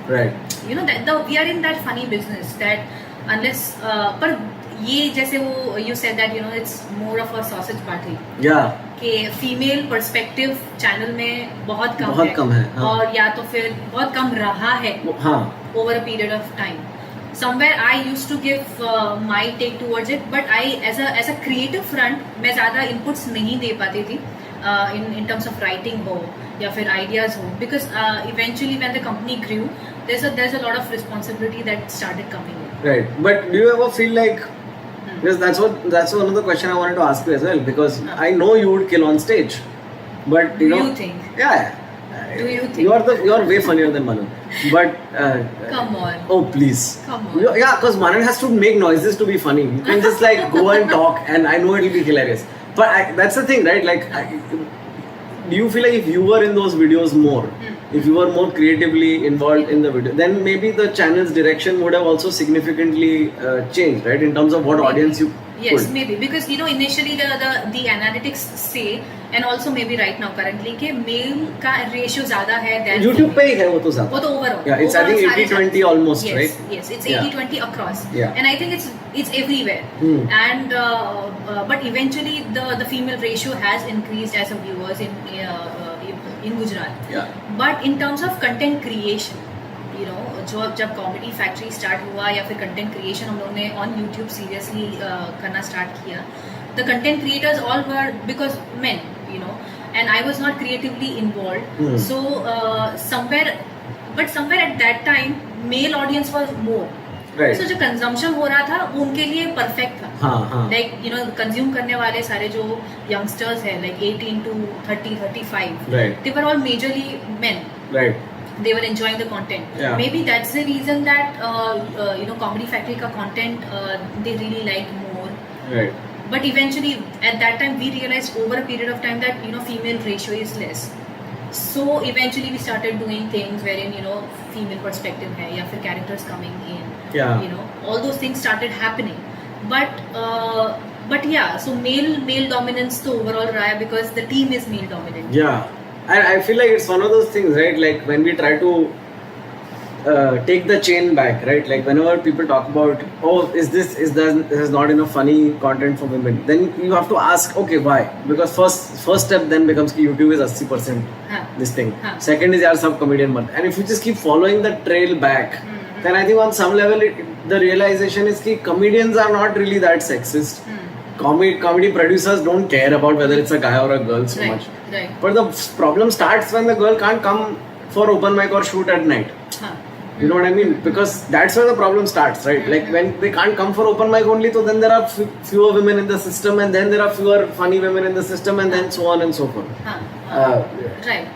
S2: We are in that funny business that unless पर ये जैसे वो you said that it's more of a sausage party. कि फीमेल पर्सपेक्टिव चैनल में बहुत कम है. और या तो फिर बहुत कम रहा है over a period of time. Somewhere I used to give my take towards it, but I as a creative front मैं ज़्यादा inputs नहीं दे पाती थी. In terms of writing हो या फिर ideas हो, because eventually when the company grew, there's a lot of responsibility that started coming in.
S1: Right, but do you ever feel like, because that's another question I wanted to ask you as well, because I know you would kill on stage, but
S2: do you think?
S1: Yeah.
S2: Do you think?
S1: You are way funnier than Manu, but
S2: come on.
S1: Oh please.
S2: Come on.
S1: Yeah, because Manu has to make noises to be funny. You can just like go and talk, and I know it will be hilarious. But that's the thing, right? Like, do you feel like if you were in those videos more, if you were more creatively involved in the video, then maybe the channel's direction would have also significantly changed, right? In terms of what audience you
S2: Yes, maybe, because initially the analytics say, and also maybe right now currently कि male का ratio ज़्यादा है than
S1: YouTube पे ही है वो तो ज़्यादा.
S2: वो तो overall.
S1: Yeah, it's I think 80-20 almost,
S2: yes,
S1: right?
S2: Yes, it's 80-20 across.
S1: Yeah.
S2: And I think it's everywhere. And but eventually the female ratio has increased as a viewers in Gujarat.
S1: Yeah.
S2: But in terms of content creation, जब comedy factory start हुआ या फिर content creation हम लोगों ने on YouTube seriously करना start किया, the content creators all were because main and I was not creatively involved. So somewhere at that time male audience was more.
S1: Right.
S2: So जो consumption हो रहा था वो उनके लिए परफेक्ट था. Like कंज्यूम करने वाले सारे जो यंगस्टर्स हैं like 18 to 30-35,
S1: right,
S2: they were all majorly men.
S1: Right.
S2: They were enjoying the content.
S1: Yeah.
S2: Maybe that's the reason that Comedy Factory ka content they really liked more.
S1: Right.
S2: But eventually at that time we realized over a period of time that female ratio is less. So eventually we started doing things wherein female perspective hai ya fir characters coming in.
S1: Yeah.
S2: All those things started happening. But yeah, so male dominance to overall raha hai because the team is male dominant.
S1: Yeah. And I feel like it's one of those things, right? Like when we try to take the chain back, right? Like whenever people talk about, oh, this is not enough funny content for women, then you have to ask, okay, why? Because first step then becomes ki YouTube is 80% this thing. Second is yaar sab comedian mat. And if you just keep following the trail back, then I think on some level the realization is ki comedians are not really that sexist. Comedy producers don't care about whether it's a guy or a girl so much.
S2: Right.
S1: But the problem starts when the girl can't come for open mic or shoot at night. You know what I mean? Because that's where the problem starts, right? Like when they can't come for open mic only, so then there are fewer women in the system, and then there are fewer funny women in the system, and then so on and so forth.
S2: Right.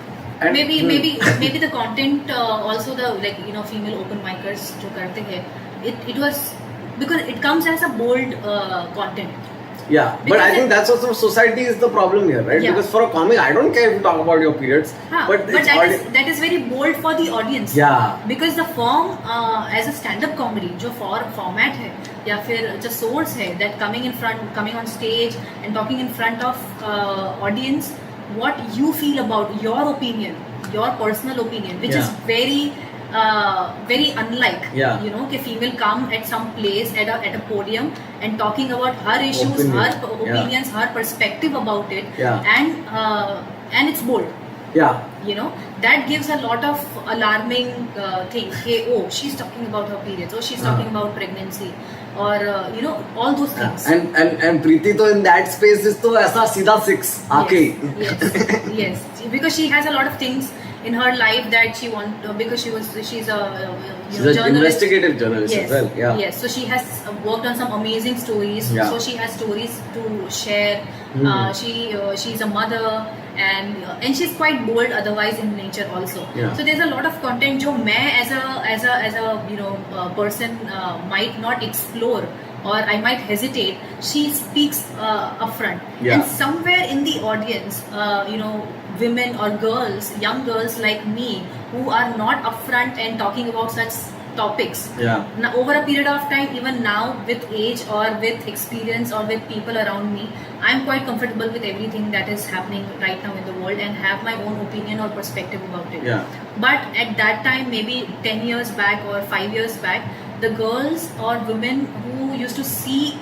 S2: And maybe the content also, the like female open micers जो करते हैं, it was because it comes as a bold content.
S1: Yeah, but I think that's also society is the problem here, right?
S2: Yeah.
S1: Because for a comic, I don't care if you talk about your periods, but
S2: that is very bold for the audience.
S1: Yeah.
S2: Because the form as a stand-up comedy, जो format है या फिर जो source है, that coming on stage and talking in front of audience, what you feel about your opinion, your personal opinion, which is very unlike, कि female come at some place at a podium and talking about her issues, her opinions, her perspective about it, and it's bold. That gives a lot of alarming things. Hey, oh, she's talking about her periods, oh, she's talking about pregnancy, or all those things.
S1: And Preeti to in that space is to aisa seedha 6 aake.
S2: Yes, because she has a lot of things in her life that she because she's a
S1: journalist. Investigative journalist as well.
S2: Yes, so she has worked on some amazing stories. So she has stories to share. She's a mother, and she's quite bold otherwise in nature also. So there's a lot of content जो मैं as a person might not explore, or I might hesitate. She speaks upfront, and somewhere in the audience, women or girls, young girls like me, who are not upfront and talking about such topics. Now, over a period of time, even now with age or with experience or with people around me, I'm quite comfortable with everything that is happening right now in the world and have my own opinion or perspective about it. But at that time, maybe 10 years back or 5 years back, the girls or women who used to see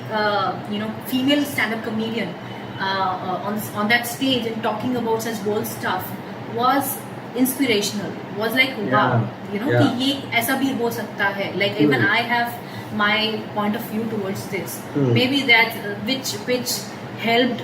S2: female stand-up comedian on that stage and talking about such bold stuff was inspirational, was like wow, कि ये ऐसा भी हो सकता है. Like even I have my point of view towards this. Maybe that which helped.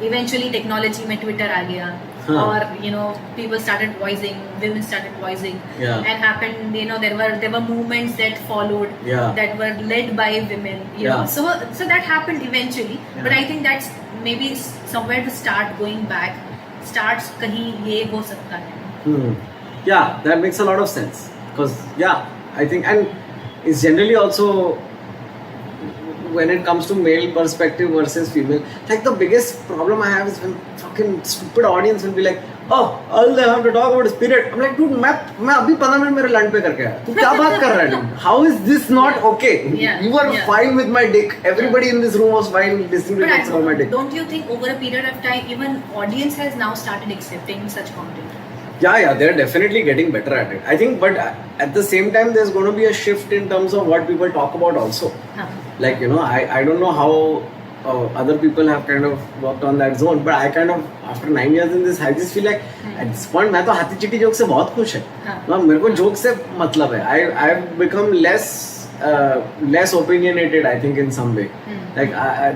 S2: Eventually technology में Twitter आ गया, or people started voicing, women started voicing, and happened. There were movements that followed, that were led by women. So that happened eventually. But I think that's maybe somewhere to start going back. Starts कहीं ये हो सकता है.
S1: Yeah, that makes a lot of sense. Because I think, and it's generally also, when it comes to male perspective versus female, like the biggest problem I have is when fucking stupid audience will be like, oh, all they have to talk about is period. I'm like, dude, मैं अभी 15 minute मेरे lunch पे करके आया. तू क्या बात कर रहा है? How is this not okay? You were fine with my dick. Everybody in this room was fine listening to jokes about my dick.
S2: Don't you think over a period of time, even audience has now started accepting such content?
S1: They're definitely getting better at it. I think, but at the same time, there's going to be a shift in terms of what people talk about also. Like, I don't know how other people have kind of worked on that zone, but I kind of, after 9 years in this, I just feel like at this point, मैं तो हाथी चिट्टी joke से बहुत खुश है. मेरे को जोक से मतलब है. I've become less opinionated, I think, in some way. Like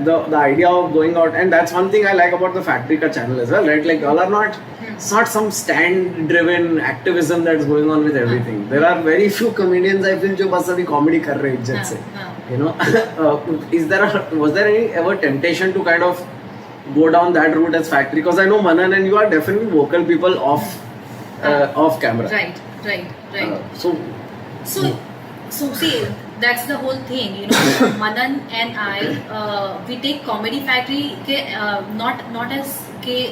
S1: the idea of going out, and that's one thing I like about the Factory Ka channel as well, right? Like all are not, it's not some stand-driven activism that's going on with everything. There are very few comedians I feel जो बस अभी comedy कर रहे हैं इज्जत से. Was there any ever temptation to kind of go down that route as Factory? Because I know Manan and you are definitely vocal people off camera.
S2: Right. So see, that's the whole thing, Manan and I, we take Comedy Factory के not as के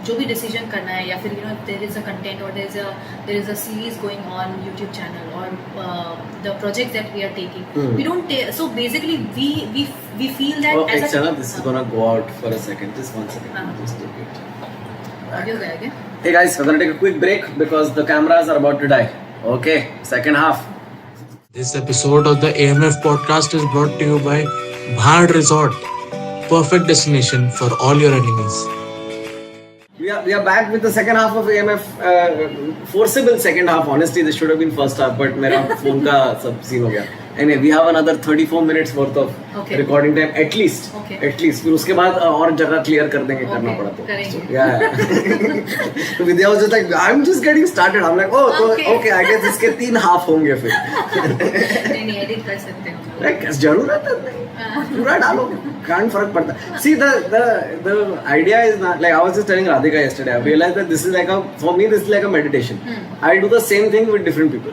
S2: जो भी decision करना है, या फिर if there is a content or there is a series going on YouTube channel, or the projects that we are taking, we don't take. So basically we feel that as a
S1: this is gonna go out for a second. Just 1 second. Just take it.
S2: Audio gaya क्या?
S1: Hey guys, we're gonna take a quick break because the cameras are about to die. Okay, second half.
S3: This episode of the AMF podcast is brought to you by Bhad Resort, perfect destination for all your enemies.
S1: We are back with the second half of AMF. Forcible second half. Honestly, this should have been first half, but मेरा phone का सब scene हो गया. Anyway, we have another 34 minutes worth of recording time at least. At least. फिर उसके बाद और जगह clear कर देंगे करना पड़ा तो. So, yeah. So Vidya was just like, I'm just getting started. I'm like, oh, okay. I guess इसके 3 half होंगे फिर.
S2: नहीं edit कर सकते हो.
S1: Like जरूरत नहीं. पूरा डालो. Can't फर्क पड़ता. See the idea is not like I was just telling Radhika yesterday. I realized that this is like this is like a meditation. I do the same thing with different people.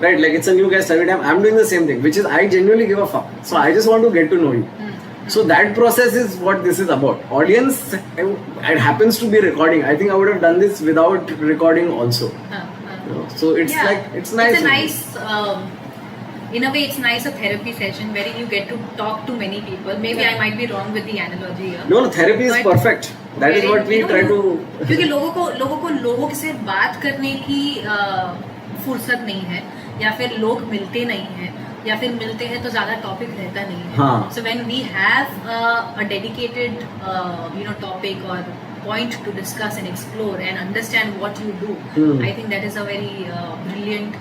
S1: Right, like it's a new guest every time. I'm doing the same thing, which is I genuinely give a fuck. So I just want to get to know you. So that process is what this is about. Audience, it happens to be recording. I think I would have done this without recording also. You know? So it's like it's nice.
S2: It's a nice. In a way, it's nice a therapy session where you get to talk to many people. Maybe I might be wrong with the analogy here.
S1: No, therapy is perfect. That is what we try to.
S2: क्योंकि लोगों से बात करने की फुर्सत नहीं है, या फिर लोग मिलते नहीं हैं, या फिर मिलते हैं तो ज्यादा टॉपिक रहता नहीं है. So when we have a dedicated topic or point to discuss and explore and understand what you do, I think that is a very brilliant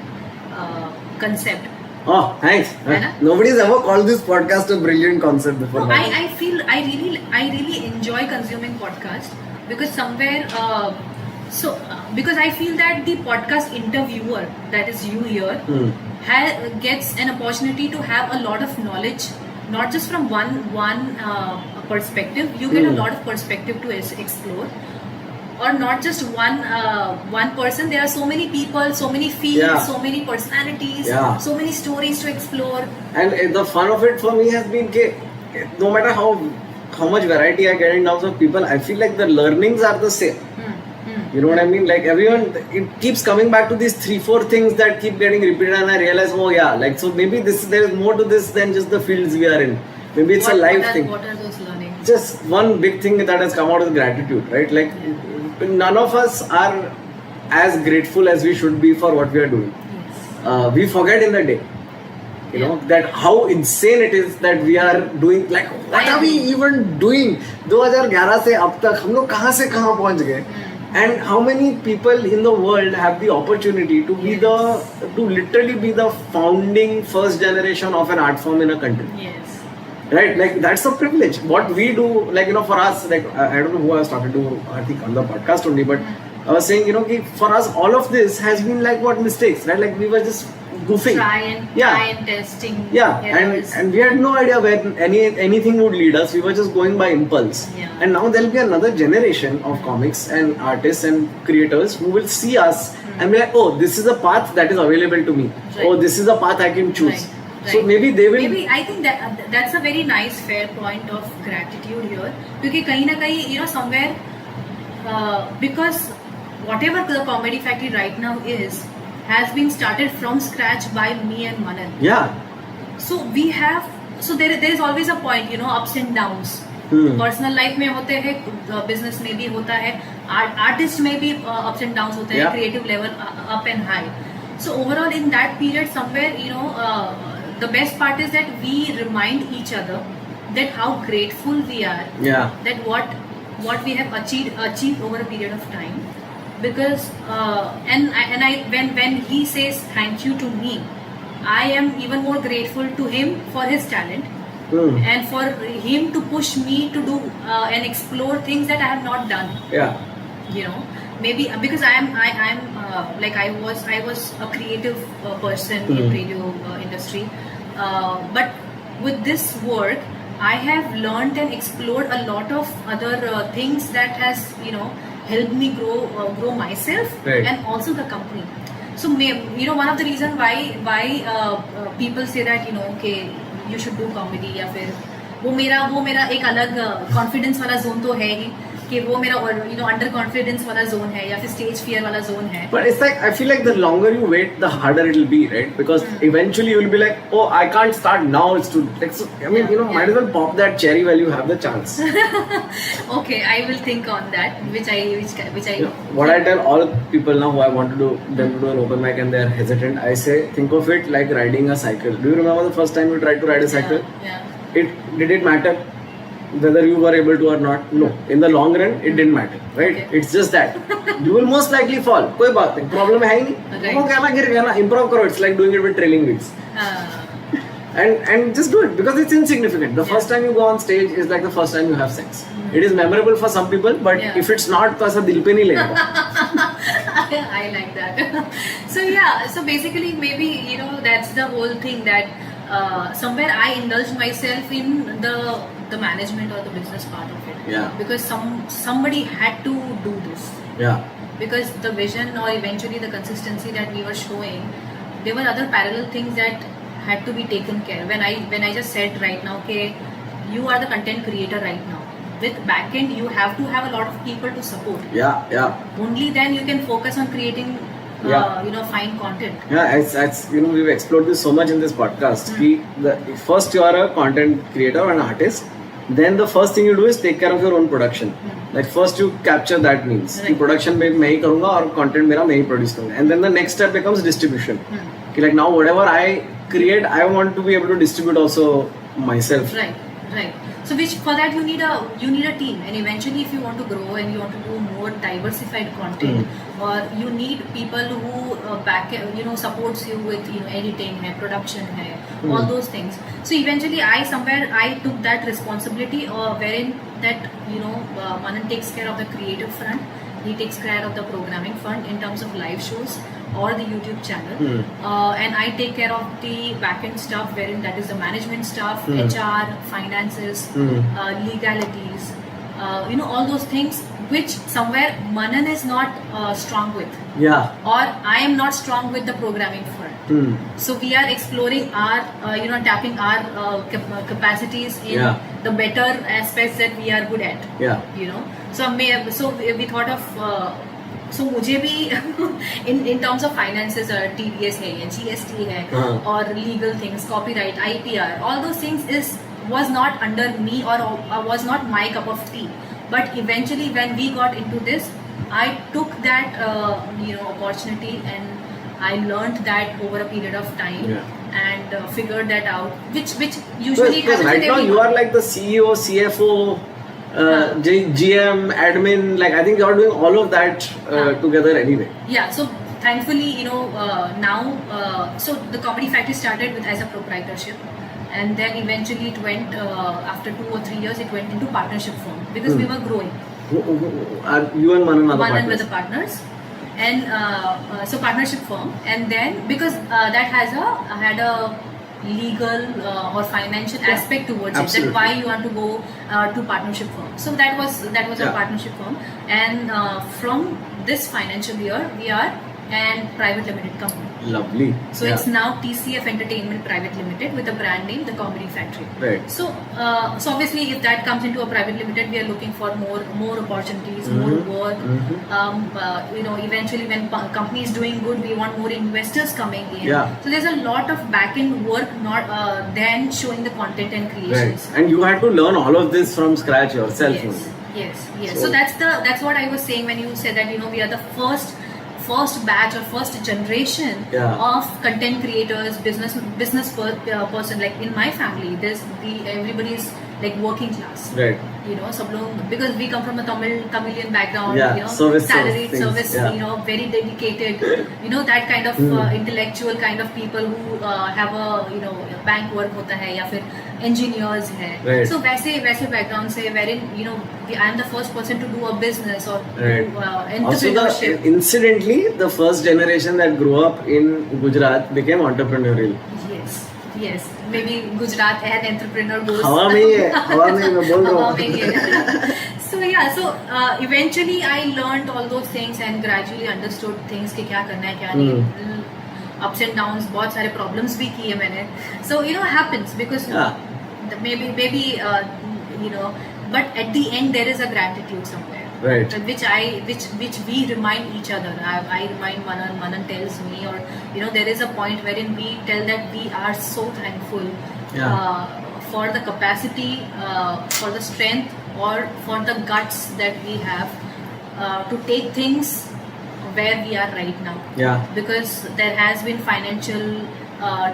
S2: concept.
S1: Oh, thanks. Nobody's ever called this podcast a brilliant concept before.
S2: No, I really enjoy consuming podcasts because somewhere because I feel that the podcast interviewer, that is you here, gets an opportunity to have a lot of knowledge, not just from one perspective. You get a lot of perspective to explore, or not just one person. There are so many people, so many fields, so many personalities, so many stories to explore.
S1: And the fun of it for me has been that no matter how much variety I get in terms of people, I feel like the learnings are the same. You know what I mean? Like everyone, it keeps coming back to these 3-4 things that keep getting repeated, and I realize, so maybe there is more to this than just the fields we are in. Maybe it's a life thing.
S2: What are those learnings?
S1: Just one big thing that has come out is gratitude, right? Like none of us are as grateful as we should be for what we are doing.
S2: Yes.
S1: We forget in the day. You know that how insane it is that we are doing. Like what are we even doing? 2011 से अब तक हम लोग कहाँ से कहाँ पहुँच गए? And how many people in the world have the opportunity to be to literally be the founding first generation of an art form in a country?
S2: Yes.
S1: Right, like that's a privilege. What we do, like for us, like I don't know who I was talking to, I think on the podcast only, but I was saying, for us, all of this has been like mistakes, right? Like we were just goofing,
S2: try and testing.
S1: And we had no idea where anything would lead us. We were just going by impulse. And now there'll be another generation of comics and artists and creators who will see us and be like, oh, this is a path that is available to me. Right. Oh, this is a path I can choose. Right. So maybe they will.
S2: Maybe I think that's a very nice fair point of gratitude here. Because kahin na kahin, somewhere, because whatever the Comedy Factory right now has been started from scratch by me and Manan.
S1: Yeah.
S2: So there is always a point, ups and downs. Personal life में होते हैं, business में भी होता है, artist में भी ups and downs होते हैं, creative level up and high. So overall in that period somewhere the best part is that we remind each other that how grateful we are, that what we have achieved over a period of time, because and I when he says thank you to me, I am even more grateful to him for his talent. And for him to push me to do and explore things that I have not done. Maybe because I am like I was a creative person in radio industry, but with this work I have learned and explored a lot of other things that has helped me grow myself, and also the company. So one of the reason why people say that okay, you should do comedy, या फिर वो मेरा एक अलग confidence वाला zone तो है ही, कि वो मेरा अंडर कॉन्फिडेंस वाला जोन है या फिर स्टेज फियर वाला जोन है.
S1: But it's like, I feel like the longer you wait, the harder it will be, right? Because eventually you will be like, oh, I can't start now. It's too. Like, so, I mean, might as well pop that cherry while you have the chance.
S2: Okay, I will think on that. Which I.
S1: What I tell all people now who I want to do them to do an open mic and they are hesitant, I say, think of it like riding a cycle. Do you remember the first time you tried to ride a cycle?
S2: Yeah.
S1: Did it matter whether you were able to or not? No. In the long run, it didn't matter, right?
S2: Okay.
S1: It's just that you will most likely fall. कोई बात नहीं, problem है ही नहीं.
S2: Right.
S1: वो क्या ना गिर गया ना, improv करो. It's like doing it with trailing wheels. And just do it because it's insignificant. The first time you go on stage is like the first time you have sex. It is memorable for some people, but if it's not, तो ऐसा दिल पे नहीं लगेगा.
S2: I like that. So basically maybe that's the whole thing that somewhere I indulged myself in the management or the business part of it.
S1: Yeah.
S2: Because somebody had to do this.
S1: Yeah.
S2: Because the vision or eventually the consistency that we were showing, there were other parallel things that had to be taken care. When I just said right now, okay, you are the content creator right now. With backend, you have to have a lot of people to support.
S1: Yeah.
S2: Only then you can focus on creating, fine content.
S1: Yeah, it's we've explored this so much in this podcast. First you are a content creator or an artist. Then the first thing you do is take care of your own production. Like first you capture that means कि production में मैं ही करूँगा और content मेरा मैं ही produce करूँगा. And then the next step becomes distribution. कि like now whatever I create, I want to be able to distribute also myself.
S2: Right. So which for that you need a team, and eventually if you want to grow and you want to do more diversified content, or you need people who supports you with editing hai, production hai, all those things. So eventually I took that responsibility, wherein that Manan takes care of the creative front. He takes care of the programming front in terms of live shows or the YouTube channel, and I take care of the backend stuff, wherein that is the management stuff, HR, finances, legalities, all those things which somewhere Manan is not strong with.
S1: Yeah.
S2: Or I am not strong with the programming front. So we are exploring our, tapping our capacities in the better aspects that we are good at.
S1: Yeah.
S2: So we thought of. So मुझे भी in terms of finances, TDS है या GST है or legal things, copyright, IPR, all those things was not under me or was not my cup of tea. But eventually when we got into this, I took that opportunity and I learned that over a period of time and figured that out, which usually happens.
S1: Right now you are like the CEO, CFO. GM, admin, like I think you're doing all of that together anyway. Yeah,
S2: so thankfully, now, so the Comedy Factory started as a proprietorship, and then eventually it went, after 2 or 3 years, it went into partnership form because we were growing.
S1: You and Manan
S2: were the partners. And so partnership firm, and then because that had a legal or financial aspect towards it, that why you want to go to partnership firm. So that was a partnership firm, and from this financial year we are an private limited company.
S1: Lovely.
S2: So it's now TCF Entertainment Private Limited with a brand name, The Comedy Factory.
S1: Right.
S2: So obviously if that comes into a private limited, we are looking for more opportunities, more work. Eventually when company is doing good, we want more investors coming in.
S1: Yeah.
S2: So there's a lot of back-end work, not than showing the content and creations.
S1: Right. And you had to learn all of this from scratch yourself.
S2: Yes. So that's what I was saying when you said that we are the first batch or first generation of content creators, business person. Like in my family, everybody is like working class.
S1: Right.
S2: सब लोग, because we come from a Tamilian background,
S1: salaried
S2: service, very dedicated, that kind of intellectual kind of people who have a bank work होता है या फिर engineers है.
S1: Right.
S2: So वैसे background से, wherein I am the first person to do a business or entrepreneurship.
S1: Also, incidentally, the first generation that grew up in Gujarat became entrepreneurial.
S2: Yes, maybe Gujarat and entrepreneur goes.
S1: हवा में ही मैं बोल रहा हूँ.
S2: So eventually I learned all those things and gradually understood things कि क्या करना है क्या नहीं. Ups and downs, बहुत सारे problems भी किए मैंने. So happens because maybe but at the end there is a gratitude somewhere.
S1: Right.
S2: which we remind each other. I remind Manan. Manan tells me, or there is a point wherein we tell that we are so thankful for the capacity, for the strength, or for the guts that we have to take things where we are right now.
S1: Yeah.
S2: Because there has been financial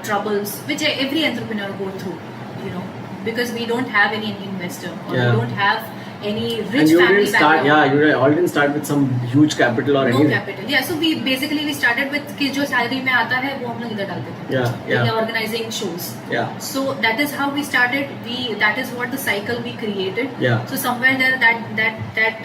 S2: troubles which every entrepreneur go through, because we don't have any investor, or we don't have any rich family background.
S1: You all didn't start with some huge capital or
S2: no
S1: anything.
S2: capital. Yeah, so we started with कि जो salary में आता है वो हम लोग इधर डालते थे.
S1: Yeah.
S2: Organizing shows.
S1: Yeah.
S2: So that is how we started. That is what the cycle we created.
S1: Yeah.
S2: So somewhere there that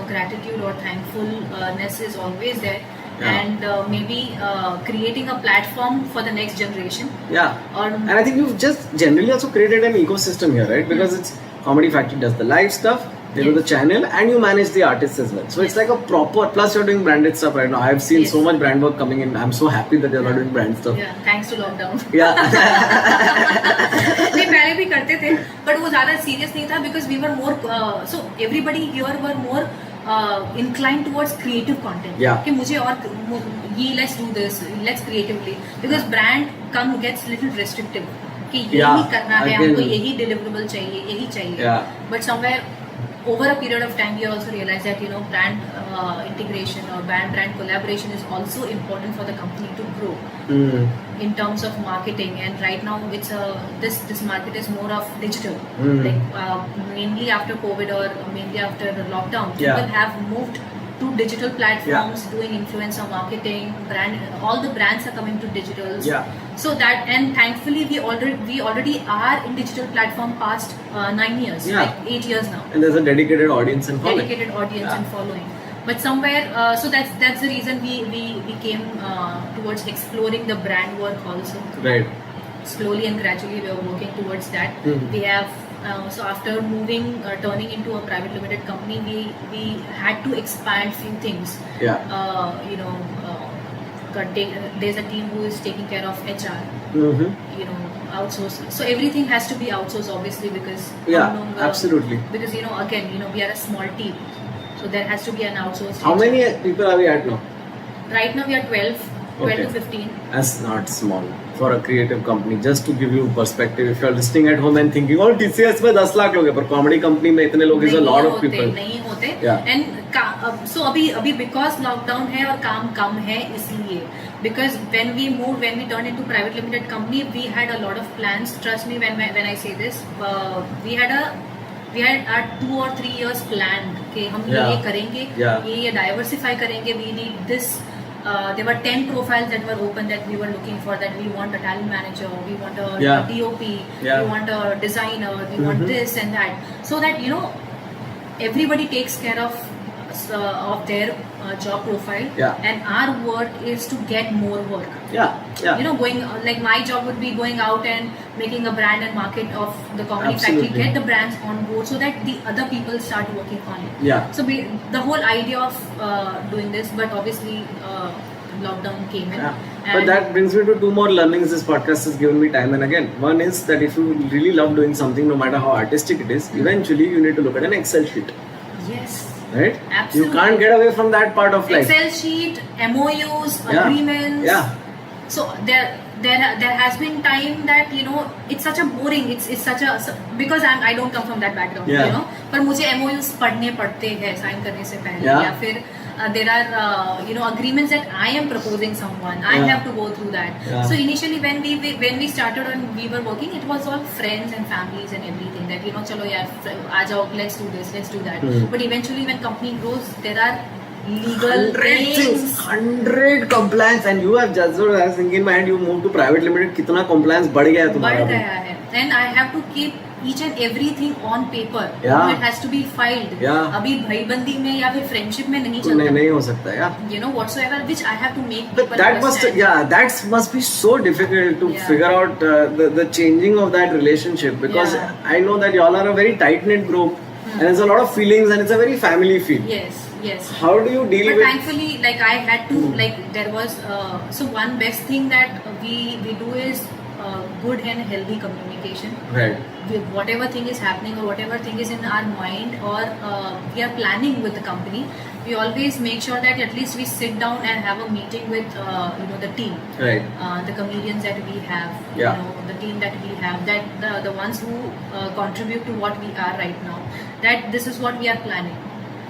S2: gratitude or thankfulness is always there.
S1: Yeah.
S2: And maybe creating a platform for the next generation.
S1: Yeah. And I think you've just generally also created an ecosystem here, right? Because it's Comedy Factory does the live stuff, they do the channel, and you manage the artists as well. So it's like a proper, plus you're doing branded stuff right now. I've seen so much brand work coming in. I'm so happy that you're not doing brand stuff.
S2: Yeah, thanks to lockdown.
S1: Yeah.
S2: नहीं पहले भी करते थे, but वो ज़्यादा serious नहीं था because we were more, so everybody here were more inclined towards creative content.
S1: Yeah.
S2: कि मुझे और let's do this, let's creatively, because brand gets little restrictive. कि यही करना है, हमको यही deliverable चाहिए, यही चाहिए.
S1: Yeah.
S2: But somewhere over a period of time, we also realized that brand integration or brand collaboration is also important for the company to grow in terms of marketing. And right now, it's this market is more of digital. Like mainly after COVID or mainly after the lockdown, people have moved to digital platforms, doing influencer marketing. All the brands are coming to digital.
S1: Yeah.
S2: So that, and thankfully we already are in digital platform past 9 years, like 8 years now.
S1: And there's a dedicated audience and following.
S2: And following. But somewhere, so that's the reason we came towards exploring the brand work also.
S1: Right.
S2: Slowly and gradually we are working towards that. We have so after turning into a private limited company, we had to expand few things. There's a team who is taking care of HR. Outsourcing. So everything has to be outsourced, obviously, because
S1: absolutely.
S2: Because again, we are a small team, so there has to be an outsourced.
S1: How
S2: HR.
S1: many people are we at now?
S2: Right now we are 12 to 15.
S1: That's not small for a creative company. Just to give you perspective, if you are listening at home and thinking, oh, TCS में 10 लाख लोग हैं, पर comedy company में इतने लोग is a lot of people.
S2: नहीं होते.
S1: Yeah.
S2: And so अभी because lockdown है और काम कम है इसलिए. Because when we turned into private limited company, we had a lot of plans. Trust me when I say this, we had our 2 or 3 years planned कि हम ये करेंगे, ये diversify करेंगे. We need this. There were 10 profiles that were open that we were looking for. That we want a talent manager, we want a DOP, we want a designer, we want this and that. So that everybody takes care of their job profile, and our work is to get more work. Going like my job would be going out and making a brand and market of the Comedy Factory, get the brands on board so that the other people start working on it. So the whole idea of doing this, but obviously lockdown came in.
S1: But that brings me to 2 more learnings this podcast has given me time and again. One is that if you really love doing something, no matter how artistic it is, eventually you need to look at an Excel sheet.
S2: Yes.
S1: Right?
S2: Absolutely.
S1: You can't get away from that part of life.
S2: Excel sheet, MOUs, agreements. So there has been time that it's such a boring. It's such a, because I don't come from that background. पर मुझे MOUs पढ़ने पड़ते हैं sign करने से पहले, या फिर there are agreements that I am proposing someone. I have to go through that. So initially when we started and we were working, it was all friends and families and everything that चलो यार आ जाओ, let's do this, let's do that. But eventually when company grows, there are legal
S1: 100 things, 100 compliance, and you have just, I was thinking in my head, you moved to private limited, कितना compliance बढ़ गया है तुम्हारा?
S2: बढ़ गया है. And I have to keep each and everything on paper. It has to be filed. अभी भाईबंदी में या फिर friendship में नहीं चलता.
S1: नहीं हो सकता.
S2: Whatsoever which I have to make
S1: but
S2: people
S1: that
S2: understand.
S1: that must be so difficult to figure out the changing of that relationship, because I know that y'all are a very tight knit group, and there's a lot of feelings, and it's a very family feel.
S2: Yes.
S1: How do you deal with?
S2: But thankfully, like I had to, like there was so one best thing that we do is good and healthy communication.
S1: Right.
S2: With whatever thing is happening or whatever thing is in our mind or we are planning with the company, we always make sure that at least we sit down and have a meeting with the team,
S1: Right.
S2: the comedians that we have,
S1: Yeah.
S2: the team that we have, that the ones who contribute to what we are right now, that this is what we are planning,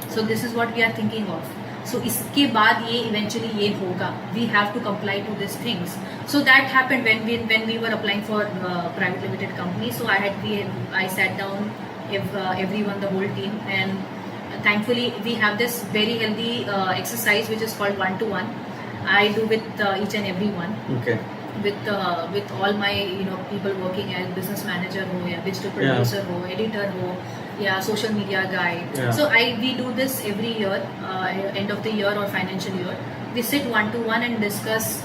S2: so this is what we are thinking of. So इसके बाद ये eventually ये होगा. We have to comply to these things. So that happened when we were applying for private limited company. So I sat down everyone, the whole team, and thankfully we have this very healthy exercise which is called 1-to-1. I do with each and every one.
S1: Okay.
S2: With all my people working as business manager ho ya digital producer ho, editor ho, yeah, social media guy.
S1: Yeah.
S2: So we do this every year, end of the year or financial year. We sit 1-to-1 and discuss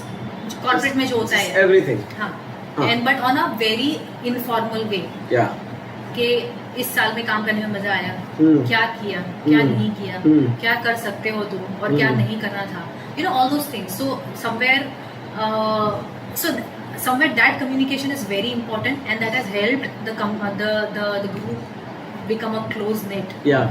S2: corporate में जो होता है
S1: Everything.
S2: हाँ. And but on a very informal way.
S1: Yeah.
S2: कि इस साल में काम करने में मजा आया, क्या किया, क्या नहीं किया, क्या कर सकते हो तुम और क्या नहीं करना था, all those things. So somewhere that communication is very important, and that has helped the group become a close knit.
S1: Yeah.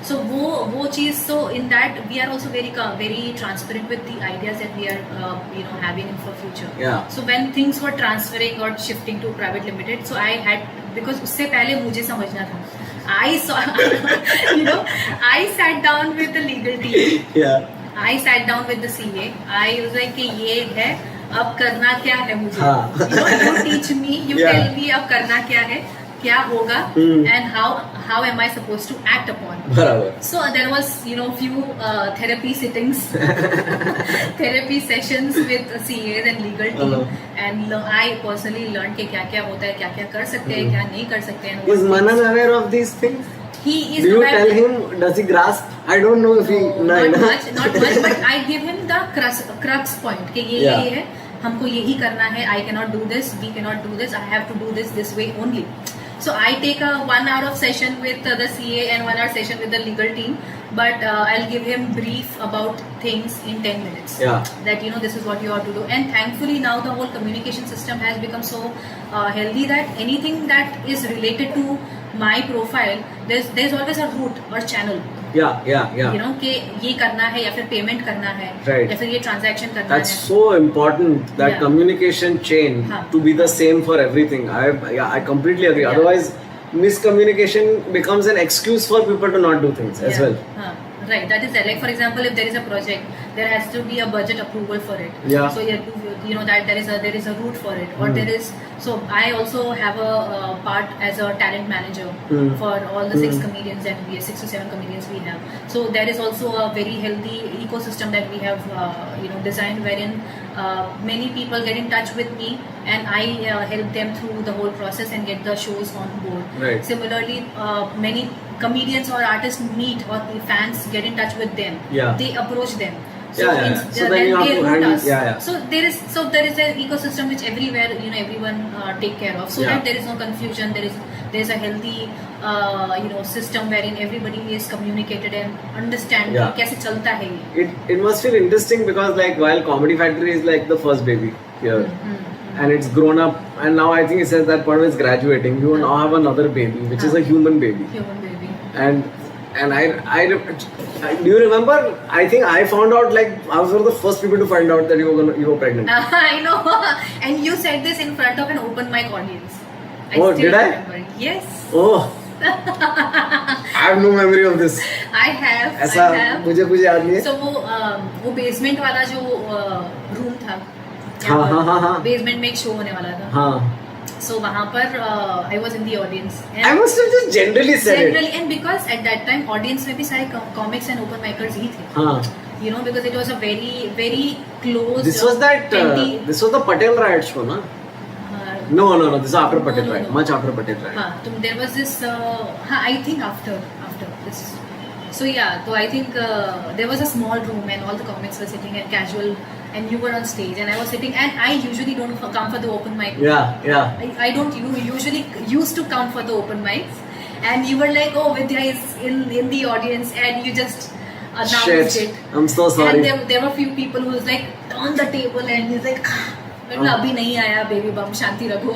S2: So wo cheez, so in that we are also very transparent with the ideas that we are having for future.
S1: Yeah.
S2: So when things were transferring or shifting to private limited, so I had, because उससे पहले मुझे समझना था, I saw I sat down with the legal team.
S1: Yeah.
S2: I sat down with the CA. I was like कि ये है, अब करना क्या है मुझे.
S1: हाँ.
S2: You teach me, you
S1: Yeah.
S2: tell me अब करना क्या है, क्या होगा, and how am I supposed to act upon.
S1: बराबर.
S2: So there was few therapy sittings, therapy sessions with CAs and legal team, and I personally learned कि क्या क्या होता है, क्या क्या कर सकते हैं, क्या नहीं कर सकते हैं.
S1: Is Manan aware of these things?
S2: He is.
S1: Do you
S2: aware.
S1: tell him? Does he grasp? I don't know if he.
S2: Not much, but I give him the crux point कि ये है, हमको यही करना है. I cannot do this. We cannot do this. I have to do this way only. So I take a 1 hour of session with the CA and 1 hour session with the legal team, but I'll give him brief about things in 10 minutes.
S1: Yeah.
S2: That this is what you have to do. And thankfully now the whole communication system has become so healthy that anything that is related to my profile, there's always a route or channel.
S1: Yeah.
S2: कि ये करना है या फिर payment करना है,
S1: Right.
S2: या फिर ये ट्रांजैक्शन करना
S1: That's
S2: है.
S1: so important, that
S2: Yeah.
S1: communication chain
S2: हाँ.
S1: to be the same for everything. I completely agree.
S2: Yeah.
S1: Otherwise, miscommunication becomes an excuse for people to not do things as well.
S2: Right, that is there. Like for example, if there is a project, there has to be a budget approval for it.
S1: Yeah.
S2: So you have to, that there is a route for it, or there is. So I also have a part as a talent manager for all the 6 comedians that we have, 6 to 7 comedians we have. So there is also a very healthy ecosystem that we have, designed, wherein many people get in touch with me, and I help them through the whole process and get the shows on board.
S1: Right.
S2: Similarly, many comedians or artists meet, or the fans get in touch with them.
S1: Yeah.
S2: They approach them.
S1: So then you have
S2: they
S1: to
S2: route
S1: handle.
S2: us.
S1: Yeah.
S2: So there is an ecosystem which everywhere everyone take care of, so
S1: Yeah.
S2: that there is no confusion. There's a healthy system wherein everybody is communicated and understand
S1: Yeah.
S2: कैसे चलता है ये.
S1: It must feel interesting because while Comedy Factory is like the first baby here, and it's grown up, and now I think it says that Parv is graduating. You now have another baby, which is a human baby.
S2: Human baby.
S1: And I do you remember? I think I found out, I was one of the first people to find out that you were pregnant.
S2: I know, and you said this in front of an open mic audience.
S1: Oh,
S2: still
S1: did I?
S2: remember. Yes.
S1: Oh, I have no memory of this.
S2: I have.
S1: ऐसा मुझे कुछ याद नहीं है.
S2: So वो basement वाला जो room था,
S1: हाँ.
S2: बेसमेंट में एक शो होने वाला था.
S1: हाँ.
S2: So वहाँ पर I was in the audience.
S1: I must have just generally said
S2: Generally,
S1: it.
S2: and because at that time audience में भी सारे comics and open micers ही थे.
S1: हाँ.
S2: Because it was a very very close.
S1: This was this was the Patel Riot show, na? No. This is after Patel Riot. Much after Patel Riot.
S2: हाँ, तो there was this. I think after this. So yeah, so I think there was a small room and all the comics were sitting at casual, and you were on stage and I was sitting, and I usually don't come for the open mic.
S1: Yeah.
S2: I don't usually used to come for the open mics, and you were like, oh, Vidya is in the audience, and you just announced
S1: Shit.
S2: it.
S1: I'm so sorry.
S2: And there were few people who was like on the table, and he's like, मतलब अभी नहीं आया baby बम, शांति रखो.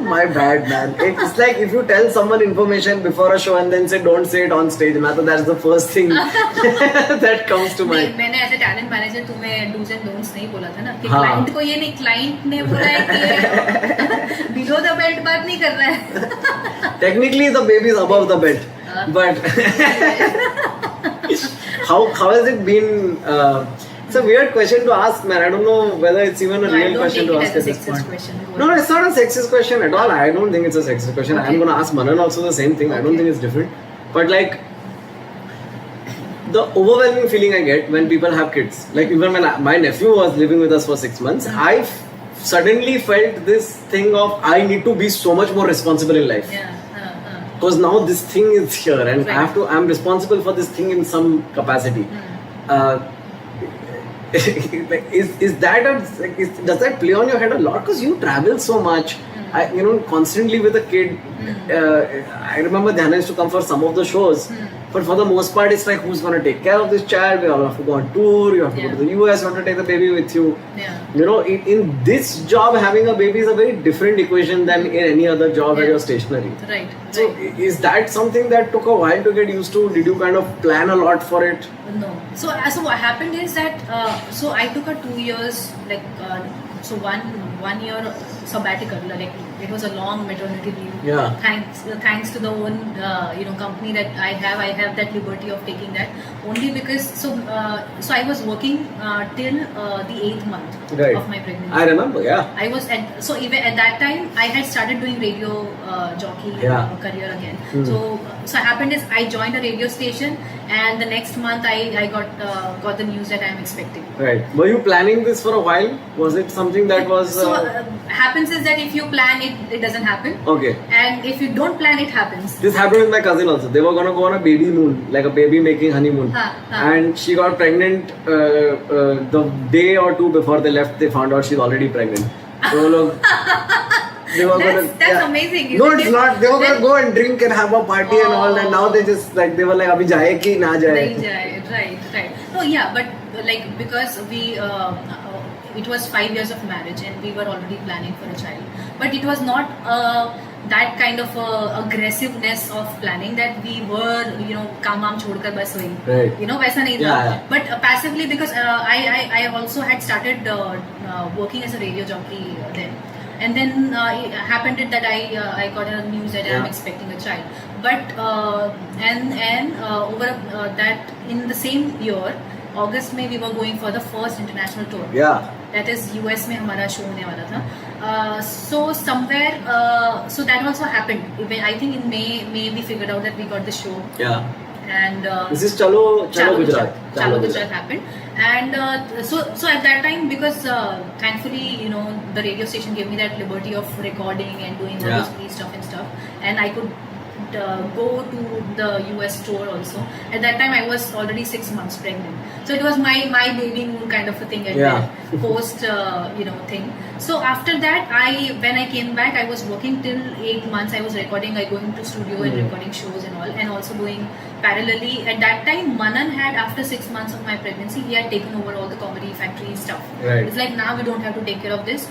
S1: My bad, man. It's like if you tell someone information before a show and then say don't say it on stage, ना तो that's the first thing that comes to mind.
S2: मैंने as a talent manager तुम्हें dos and don'ts नहीं बोला था ना कि
S1: हाँ.
S2: क्लाइंट को ये नहीं, क्लाइंट ने बोला है कि बिलो द बेल्ट बात नहीं कर रहा है.
S1: Technically, the baby is above the belt, but how has it been? It's a weird question to ask, man. I don't know whether it's even a real question to ask at this point.
S2: Question.
S1: No, it's not a sexist question at all. I don't think it's a sexist question.
S2: Okay.
S1: I'm going to ask Manan also the same thing. I don't
S2: Okay.
S1: think it's different. But like, the overwhelming feeling I get when people have kids, like even when my nephew was living with us for 6 months, I suddenly felt this thing of I need to be so much more responsible in life.
S2: Yeah.
S1: Because now this thing is here and
S2: Right.
S1: I'm responsible for this thing in some capacity. Is that does that play on your head a lot? Because you travel so much, constantly with a kid. I remember Dhyana used to come for some of the shows, but for the most part, it's like who's going to take care of this child? We all have to go on tour. You have to go to the US. You have to take the baby with you.
S2: Yeah.
S1: In this job, having a baby is a very different equation than in any other job where you're stationary.
S2: Right.
S1: So, is that something that took a while to get used to? Did you kind of plan a lot for it?
S2: No. So what happened is that so I took a 2 years so one year sabbatical. Like it was a long maternity leave.
S1: Yeah.
S2: Thanks to the own company that I have that liberty of taking that only because so I was working till the 8th month of my pregnancy.
S1: I remember. Yeah.
S2: I was even at that time I had started doing radio jockey career again. So happened is I joined a radio station and the next month I got the news that I am expecting.
S1: Right. Were you planning this for a while? Was it something that was?
S2: Happens is that if you plan it doesn't happen.
S1: Okay.
S2: And if you don't plan, it happens.
S1: This happened with my cousin also. They were gonna go on a baby moon, like a baby making honeymoon, and she got pregnant the day or two before they left. They found out she's already pregnant. So they were
S2: that's amazing.
S1: No, it's not. They were gonna go and drink and have a party and all, and now they just they were like, "Abhi jaye ki na jaye."
S2: Right. No, yeah, but because we. It was 5 years of marriage and we were already planning for a child, but it was not that kind of aggressiveness of planning that we were काम वाम छोड़कर बस वही वैसा नहीं था. But passively because I also had started working as a radio jockey then, and then it happened that I got a news that I am expecting a child, but and over that in the same year August में we were going for the first international tour.
S1: Yeah.
S2: That is US में हमारा show होने वाला था. So somewhere so that also happened. I think in May we figured out that we got the show.
S1: Yeah.
S2: And
S1: this is Chalo Gujarat.
S2: Chalo Gujarat happened. And so at that time because thankfully the radio station gave me that liberty of recording and doing all this free stuff and stuff, and I could go to the US tour also. At that time I was already 6 months pregnant, so it was my baby moon kind of a thing at that post thing. So after that when I came back I was working till 8 months. I was recording, I going to studio and recording shows and all, and also doing parallelly. At that time Manan had, after 6 months of my pregnancy, he had taken over all the Comedy Factory stuff. It's like now we don't have to take care of this.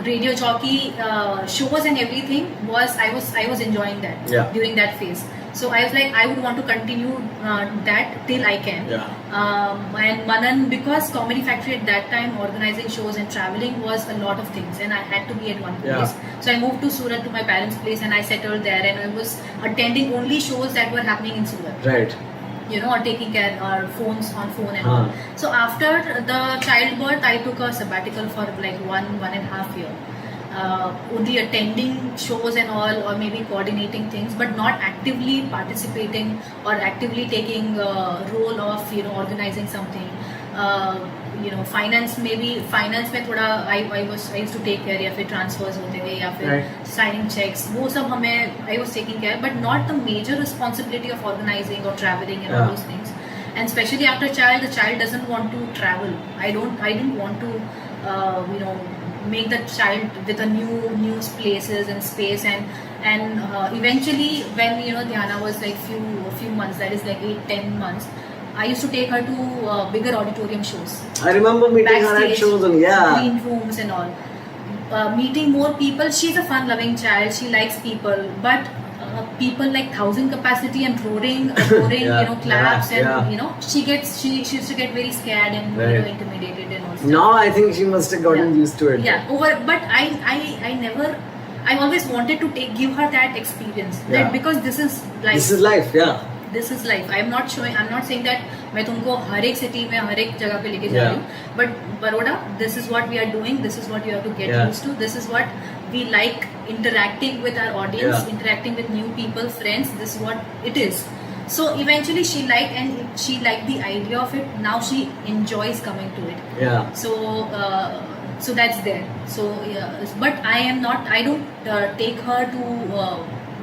S2: Radio jockey shows and everything I was enjoying that during that phase. So I was like I would want to continue that till I can. And Manan, because Comedy Factory at that time organizing shows and traveling was a lot of things and I had to be at one place. So I moved to Surat to my parents' place and I settled there and I was attending only shows that were happening in Surat.
S1: Right.
S2: Or taking care or phones on phone and all. So after the childbirth, I took a sabbatical for like 1.5 years. Only attending shows and all, or maybe coordinating things, but not actively participating or actively taking a role of organizing something. Finance में थोड़ा I used to take care, या फिर transfers होते थे या फिर signing checks, वो सब हमें I was taking care, but not the major responsibility of organizing or traveling and all those things. And especially after child, the child doesn't want to travel. I didn't want to make the child with a new places and space, and eventually when Dhyana was like few months, that is like 8-10 months, I used to take her to bigger auditorium shows.
S1: I remember meeting her at shows and
S2: green rooms and all. Meeting more people. She's a fun-loving child. She likes people, but people like 1,000 capacity and roaring, claps and she used to get very scared and intimidated and all.
S1: Now I think she must have gotten used to it.
S2: Yeah, but I always wanted to give her that experience. That because this is life.
S1: This is life, yeah.
S2: This is life. I'm not saying that मैं तुमको हर एक city में हर एक जगह पे लेके जा रही हूँ. But Baroda, this is what we are doing. This is what you have to get used to. This is what we like, interacting with our audience, interacting with new people, friends. This is what it is. So eventually she liked the idea of it. Now she enjoys coming to it.
S1: Yeah.
S2: So that's there. So but I don't take her to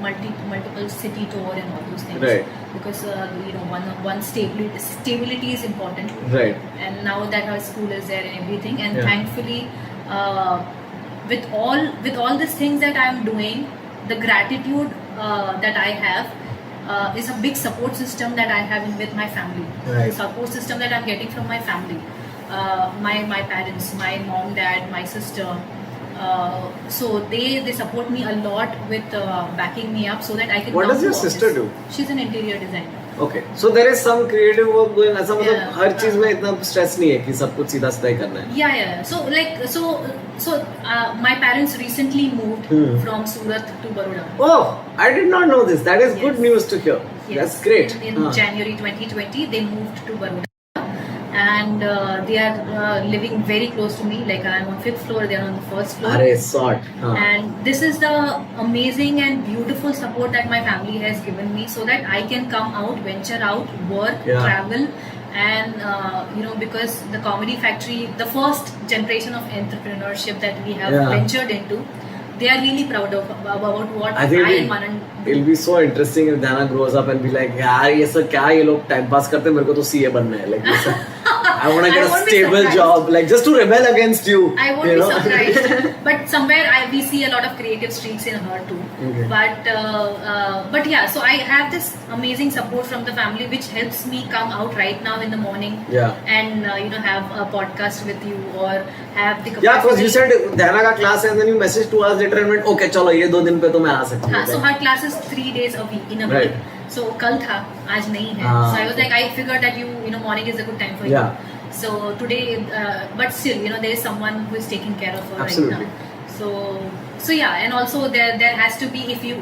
S2: multiple city tour and all those things.
S1: Right.
S2: Because one stability is important.
S1: Right.
S2: And now that her school is there and everything, and thankfully, with all these things that I am doing, the gratitude that I have is a big support system that I have with my family.
S1: Right.
S2: Support system that I'm getting from my family, my parents, my mom, dad, my sister. So they support me a lot with backing me up so that I can.
S1: What does your sister do?
S2: She's an interior designer.
S1: Okay, so there is some creative work going. ऐसा मतलब हर चीज में इतना stress नहीं है कि सब कुछ सीधा सीधा ही करना है.
S2: Yeah. So my parents recently moved from Surat to Baroda.
S1: Oh, I did not know this. That is good news to hear.
S2: Yes.
S1: That's great.
S2: In January 2020, they moved to Baroda. And they are living very close to me. Like I'm on 5th floor, they are on the 1st floor.
S1: Arey, sort.
S2: And this is the amazing and beautiful support that my family has given me, so that I can come out, venture out, work, travel, and because the Comedy Factory, the first generation of entrepreneurship that we have ventured into, they are really proud of about what I and Manan.
S1: It'll be so interesting if Dana grows up and be like, यार ये सब क्या ये लोग time pass करते हैं, मेरे को तो CA बनना है. Like I want to get a stable job, like just to rebel against you.
S2: I won't be surprised. But somewhere we see a lot of creative streaks in her too.
S1: Okay.
S2: But yeah, so I have this amazing support from the family, which helps me come out right now in the morning. Yeah. And have a podcast with you or have the capacity.
S1: Yeah, because you said Dana ka class है, and then you messaged 2 hours later and went, okay, चलो ये 2 दिन पे तो मैं आ सकती हूँ.
S2: So her class is 3 days a week in a week. So कल था, आज नहीं है. So I was like, I figured that morning is a good time for you. So today, but still, there is someone who is taking care of her right now. So yeah, and also there has to be, if you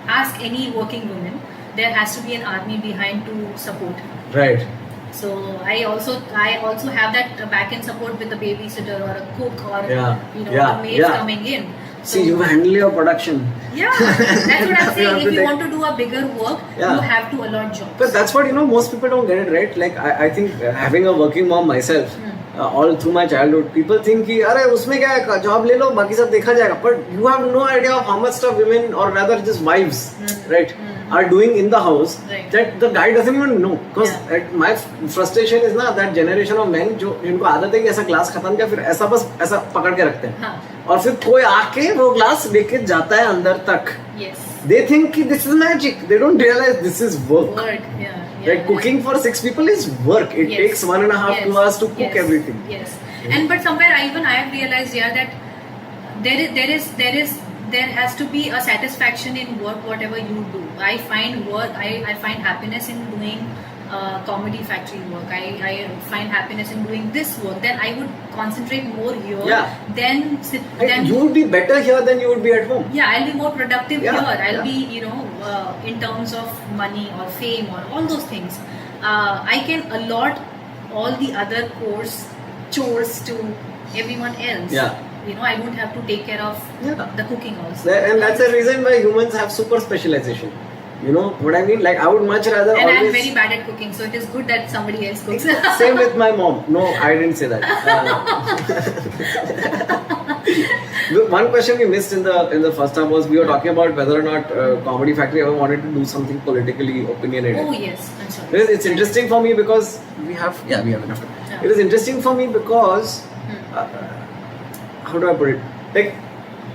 S2: ask any working woman, there has to be an army behind to support.
S1: Right.
S2: So I also have that back end support with a babysitter or a cook or the maids coming in.
S1: So, see, you handle your production.
S2: Yeah, that's what I'm saying. If you want to do a bigger work, you have to allot jobs.
S1: But that's what most people don't get it, right? Like I think having a working mom myself, all through my childhood, people think कि अरे उसमें क्या है, job ले लो, बाकी सब देखा जाएगा. But you have no idea of how much stuff women, or rather just wives, right, are doing in the house that the guy doesn't even know. Because my frustration is ना that generation of men जो जिनको आदत है कि ऐसा class खत्म किया फिर ऐसा बस ऐसा पकड़ के रखते हैं और फिर कोई आके वो ग्लास लेके जाता है अंदर तक. They think कि this is magic. They don't realize this is work. Like cooking for 6 people is work. It takes 1.5 2 hours to cook everything.
S2: And but somewhere I have realized that there has to be a satisfaction in work, whatever you do. I find happiness in doing Comedy Factory work. I find happiness in doing this work. Then I would concentrate more here. Then
S1: you would be better here than you would be at home.
S2: I'll be more productive here. I'll be in terms of money or fame or all those things. I can allot all the other chores to everyone else. I don't have to take care of the cooking also.
S1: And that's the reason why humans have super specialization. You know what I mean? Like I would much rather.
S2: And I'm very bad at cooking, so it is good that somebody else cooks.
S1: Same with my mom. No, I didn't say that. One question we missed in the first half was we were talking about whether or not Comedy Factory ever wanted to do something politically opinionated.
S2: Oh yes, I'm sorry.
S1: It's interesting for me because we have enough time. It is interesting for me because how do I put it? Like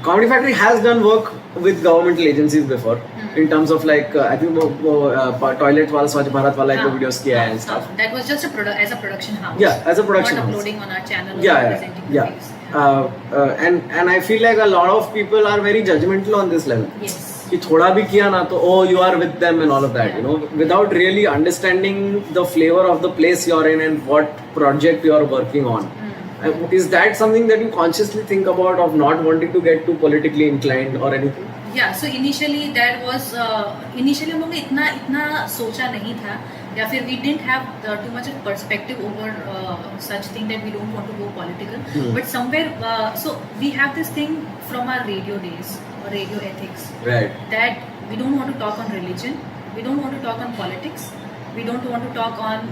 S1: Comedy Factory has done work with governmental agencies before in terms of like I think toilet wala Swachh Bharat wala ek videos kiya hai and stuff.
S2: That was just as a production house.
S1: Yeah, as a production
S2: not
S1: house.
S2: uploading on our channel.
S1: Yeah. And I feel like a lot of people are very judgmental on this level.
S2: Yes.
S1: कि थोड़ा भी किया ना तो oh you are with them and all of that, you know, without really understanding the flavor of the place you're in and what project you're working on. Is that something that you consciously think about of not wanting to get too politically inclined or anything?
S2: Yeah, so initially there was initially हम लोग ने इतना सोचा नहीं था या फिर we didn't have too much of perspective over such thing that we don't want to go political. But somewhere so we have this thing from our radio days or radio ethics,
S1: right,
S2: that we don't want to talk on religion, we don't want to talk on politics, we don't want to talk on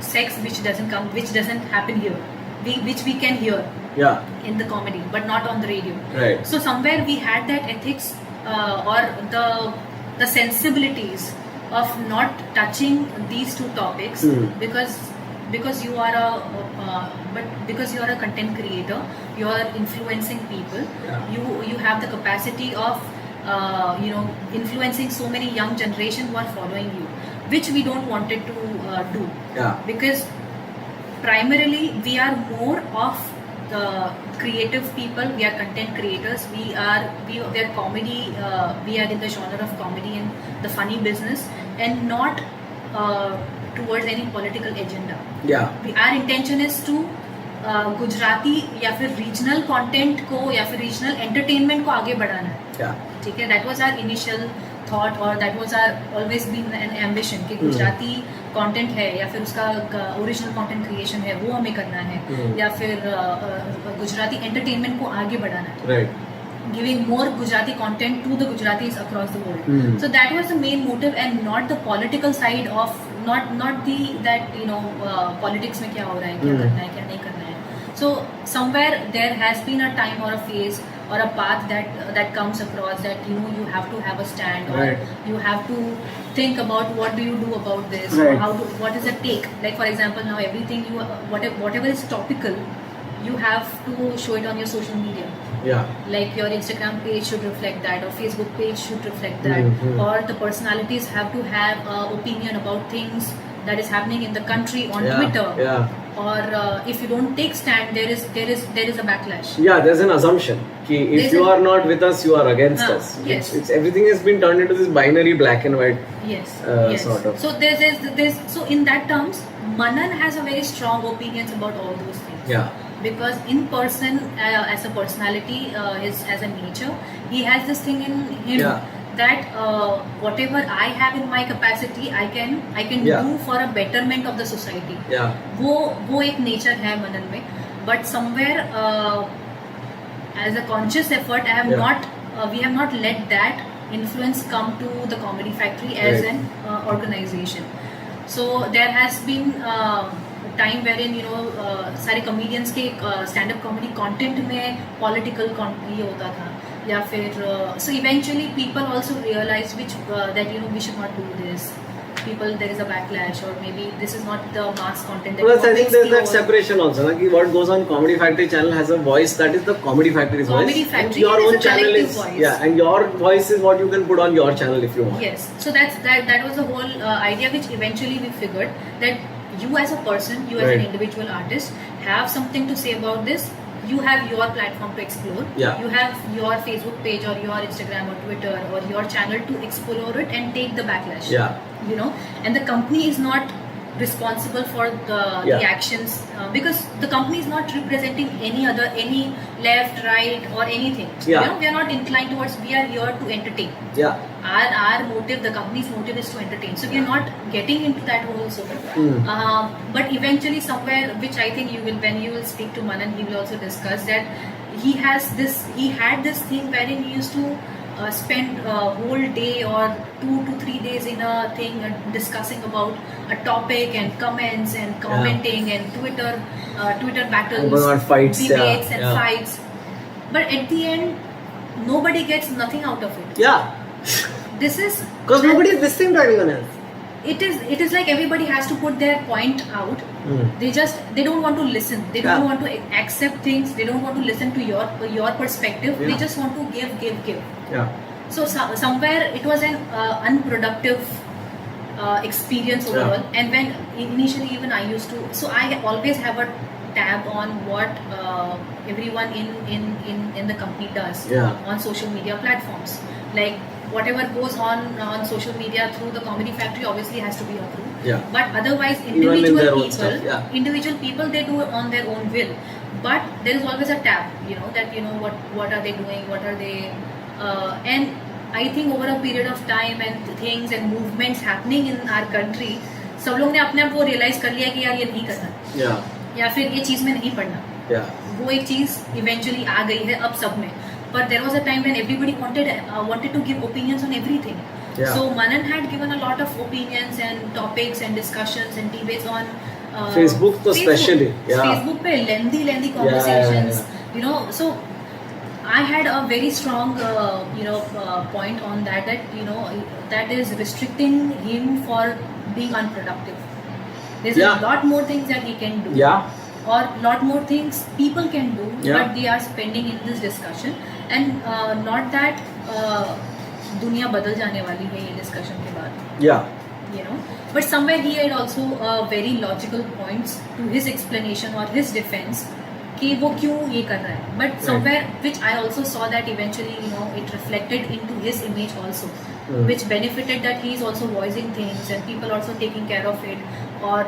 S2: sex which doesn't happen here, which we can hear in the comedy but not on the radio.
S1: Right.
S2: So somewhere we had that ethics or the sensibilities of not touching these two topics because you are a content creator, you are influencing people, you have the capacity of influencing so many young generation who are following you, which we don't wanted to do. Because primarily we are more of the creative people, we are content creators, we are comedy, we are in the genre of comedy and the funny business and not towards any political agenda. Our intention is to Gujarati या फिर regional content को या फिर regional entertainment को आगे बढ़ाना है. ठीक है, that was our initial thought और that was our always been an ambition कि गुजराती कंटेंट है या फिर उसका ओरिजिनल कंटेंट क्रिएशन है वो हमें करना है या फिर गुजराती एंटरटेनमेंट को आगे बढ़ाना है. Giving more Gujarati content to the Gujaratis across the world. So that was the main motive and not the political side of not the that politics में क्या हो रहा है, क्या करना है, क्या नहीं करना है. So somewhere there has been a time or a phase or a path that comes across that you have to have a stand or you have to think about what do you do about this, or what is the take. Like for example now everything whatever is topical you have to show it on your social media. Like your Instagram page should reflect that or Facebook page should reflect that, or the personalities have to have an opinion about things that is happening in the country on Twitter. Or if you don't take stand, there is a backlash.
S1: There's an assumption कि if you are not with us, you are against us.
S2: Yes.
S1: It's everything has been turned into this binary black and white.
S2: Yes.
S1: Sort of.
S2: So there's so in that terms, Manan has a very strong opinions about all those things. Because in person, as a personality, as a nature, he has this thing in him that whatever I have in my capacity, I can do for a betterment of the society. वो एक nature है मनन में, but somewhere as a conscious effort, we have not let that influence come to the Comedy Factory as an organization. So there has been time wherein सारे comedians के stand up comedy content में political ये होता था या फिर so eventually people also realise which that we should not do this. People, there is a backlash, or maybe this is not the mass content.
S1: Plus, I think there's that separation also. Na, ki what goes on Comedy Factory channel has a voice that is the Comedy Factory's voice.
S2: Comedy Factory,
S1: your own channel is
S2: voice.
S1: And your voice is what you can put on your channel if you want.
S2: Yes, so that was the whole idea, which eventually we figured that you as a person, you as an individual artist, have something to say about this. You have your platform to explore. You have your Facebook page or your Instagram or Twitter or your channel to explore it and take the backlash. And the company is not responsible for the actions because the company is not representing any left, right or anything. We are not inclined towards. We are here to entertain. Our motive, the company's motive is to entertain. So we are not getting into that whole zone. But eventually somewhere, which I think when you will speak to Manan, he will also discuss that he had this thing wherein he used to spend a whole day or 2 to 3 days in a thing discussing about a topic and comments and commenting and Twitter battles,
S1: fights,
S2: debates and fights. But at the end, nobody gets nothing out of it.
S1: This is because nobody is listening to anyone else.
S2: it is like everybody has to put their point out. They don't want to listen, they don't want to accept things, they don't want to listen to your perspective. They just want to give. So somewhere it was an unproductive experience overall. And when initially even I used to, so I always have a tab on what everyone in the company does on social media platforms. Like whatever goes on social media through the Comedy Factory obviously has to be approved. But otherwise individual people, they do it on their own will. But there is always a tab, that what are they doing, what are they and I think over a period of time and things and movements happening in our country, सब लोग ने अपने आप को realise कर लिया कि यार ये नहीं करना, या फिर ये चीज में नहीं पढ़ना. वो एक चीज इवेंचुअली आ गई है अब सब में. But there was a time when everybody wanted to give opinions on everything. So Manan had given a lot of opinions and topics and discussions and debates on
S1: Facebook, especially.
S2: Facebook pe lengthy conversations. So I had a very strong point on that that is restricting him for being unproductive. There's a lot more things that he can do. Or lot more things people can do, but they are spending in this discussion. And not that दुनिया बदल जाने वाली है ये discussion के बाद. But somewhere he had also very logical points to his explanation or his defense कि वो क्यों ये कर रहा है. But somewhere which I also saw that eventually it reflected into his image also, which benefited that he is also voicing things and people also taking care of it. Or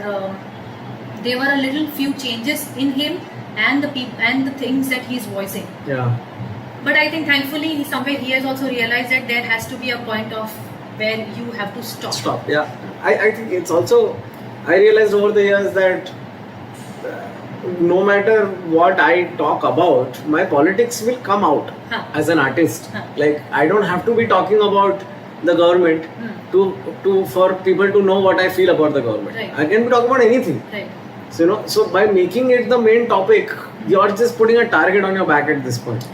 S2: there were a little few changes in him and the things that he is voicing. But I think thankfully somewhere he has also realized that there has to be a point of where you have to stop.
S1: I think it's also, I realized over the years that no matter what I talk about, my politics will come out as an artist. Like I don't have to be talking about the government for people to know what I feel about the government. I can be talking about anything. So so by making it the main topic, you're just putting a target on your back at this point.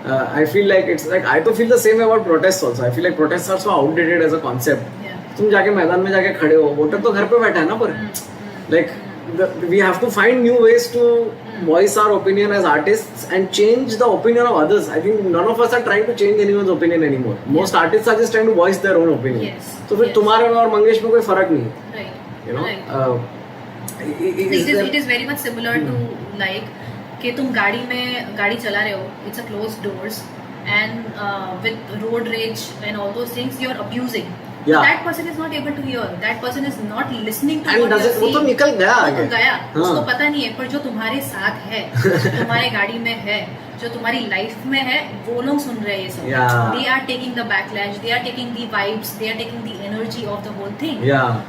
S1: I feel like it's like I to feel the same way about protests also. I feel like protests are so outdated as a concept. तुम जाके मैदान में जाके खड़े हो, voter तो घर पे बैठा है ना पर. Like we have to find new ways to voice our opinion as artists and change the opinion of others. I think none of us are trying to change anyone's opinion anymore. Most artists are just trying to voice their own opinion. तो फिर तुम्हारे और मंगेश में कोई फर्क नहीं.
S2: It is very much similar to like कि तुम गाड़ी चला रहे हो, it's a closed doors and with road rage and all those things you're abusing. So that person is not able to hear, that person is not listening to what you're saying. वो तो निकल गया, उसको पता नहीं है. पर जो तुम्हारे साथ है, तुम्हारे गाड़ी में है, जो तुम्हारी लाइफ में है, वो लोग सुन रहे हैं ये सब. They are taking the backlash, they are taking the vibes, they are taking the energy of the whole thing.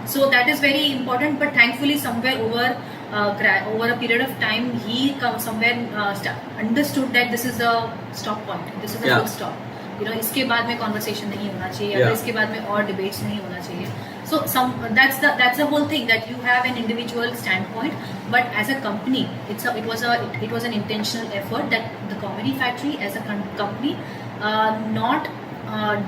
S2: So that is very important. But thankfully somewhere over a period of time he understood that this is a stop point, this is a full stop. इसके बाद में conversation नहीं होना चाहिए, या इसके बाद में और debates नहीं होना चाहिए. So that's the whole thing, that you have an individual standpoint, but as a company it was an intentional effort that the Comedy Factory as a company not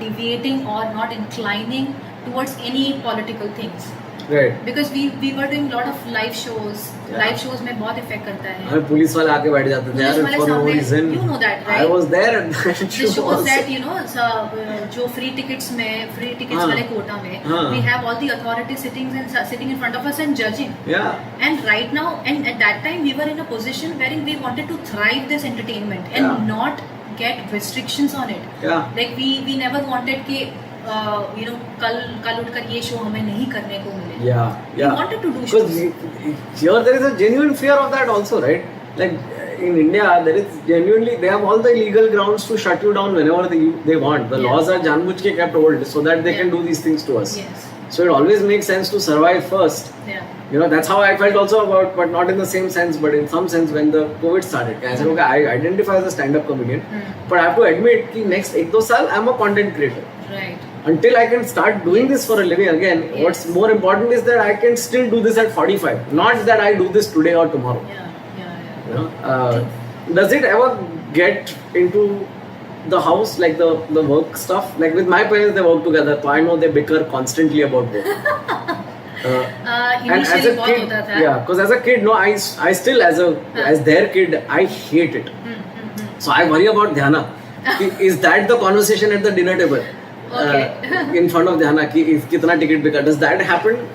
S2: deviating or not inclining towards any political things. Because we were doing lot of live shows. Live shows में बहुत effect करता है. Police वाले आके बैठ जाते थे यार for no reason. You know that, right? I was there at that show. The shows that जो free tickets वाले कोटा में, we have all the authorities sitting in front of us and judging. And right now, and at that time we were in a position wherein we wanted to thrive this entertainment and not get restrictions on it. Like we never wanted कि कल उठकर ये show हमें नहीं करने को मिले. We wanted to do shows. Here there is a genuine fear of that also, right? Like in India, there is genuinely, they have all the legal grounds to shut you down whenever they want. The laws are जानबूझ के kept old so that they can do these things to us. So it always makes sense to survive first. That's how I felt also about, but not in the same sense, but in some sense when the COVID started. I said, okay, I identify as a stand-up comedian, but I have to admit कि next 1-2 साल I'm a content creator. Until I can start doing this for a living again, what's more important is that I can still do this at 45. Not that I do this today or tomorrow. Does it ever get into the house, like the work stuff? Like with my parents, they work together, so I know they bicker constantly about work.
S1: And as
S2: Initially
S1: a
S2: बहुत
S1: kid,
S2: होता था.
S1: yeah, because as a kid, no, I still as their kid, I hate it. So I worry about Dhyana. Is that the conversation at the dinner table?
S2: Okay.
S1: In front of Dhyana, कि कितना ticket बिका? Does that happen?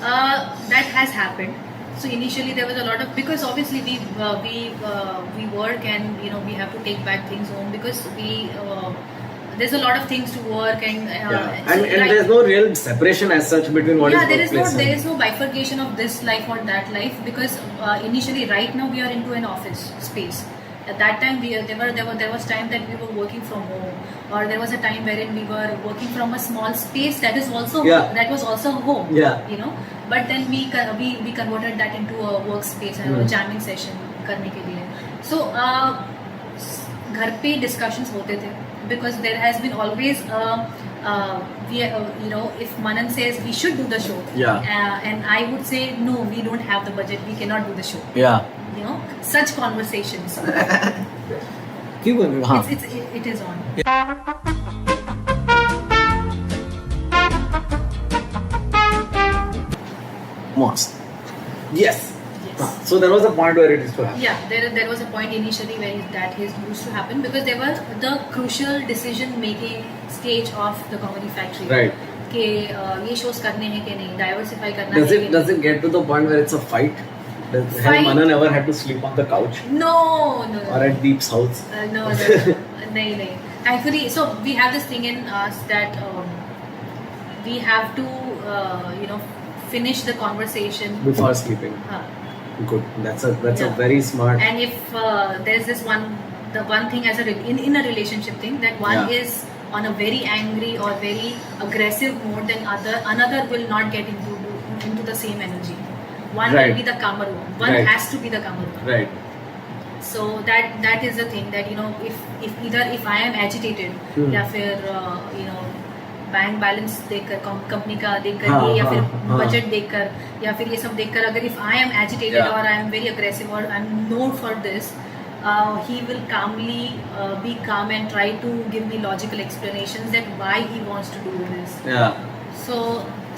S2: That has happened. So initially there was a lot of, because obviously we work and we have to take back things home because there's a lot of things to work and
S1: and there's no real separation as such between what is workplace.
S2: There is no bifurcation of this life or that life because initially right now we are into an office space. At that time there was time that we were working from home, or there was a time wherein we were working from a small space that is also that was also home. But then we converted that into a workspace and a jamming session करने के लिए. So घर पे discussions होते थे because there has been always if Manan says we should do the show, and I would say no, we don't have the budget, we cannot do the show. Such conversations.
S1: क्यों कर रहे हो? हाँ.
S2: It is on.
S1: Mosque. Yes. So there was a point where it used to happen.
S2: Yeah, there was a point initially where that used to happen because there was the crucial decision making stage of the Comedy Factory.
S1: Right.
S2: कि ये shows करने हैं कि नहीं, diversify करना है.
S1: Does it get to the point where it's a fight? Has Manan ever had to sleep on the couch?
S2: No.
S1: Or at Deep's house?
S2: No. नहीं. Thankfully, so we have this thing in us that we have to finish the conversation
S1: before sleeping. Good. That's a very smart.
S2: And if there's this one thing as in a relationship thing that one is on a very angry or very aggressive mode, then another will not get into the same energy. One will be the calmer one. One has to be the calmer one.
S1: Right.
S2: So that is the thing that if I am agitated या फिर bank balance देखकर company का देखकर या फिर budget देखकर या फिर ये सब देखकर अगर इफ आई एम एजिटेटेड और आई एम वेरी अग्रेसिव और I am known for this he will calmly be calm and try to give me logical explanations that why he wants to do this.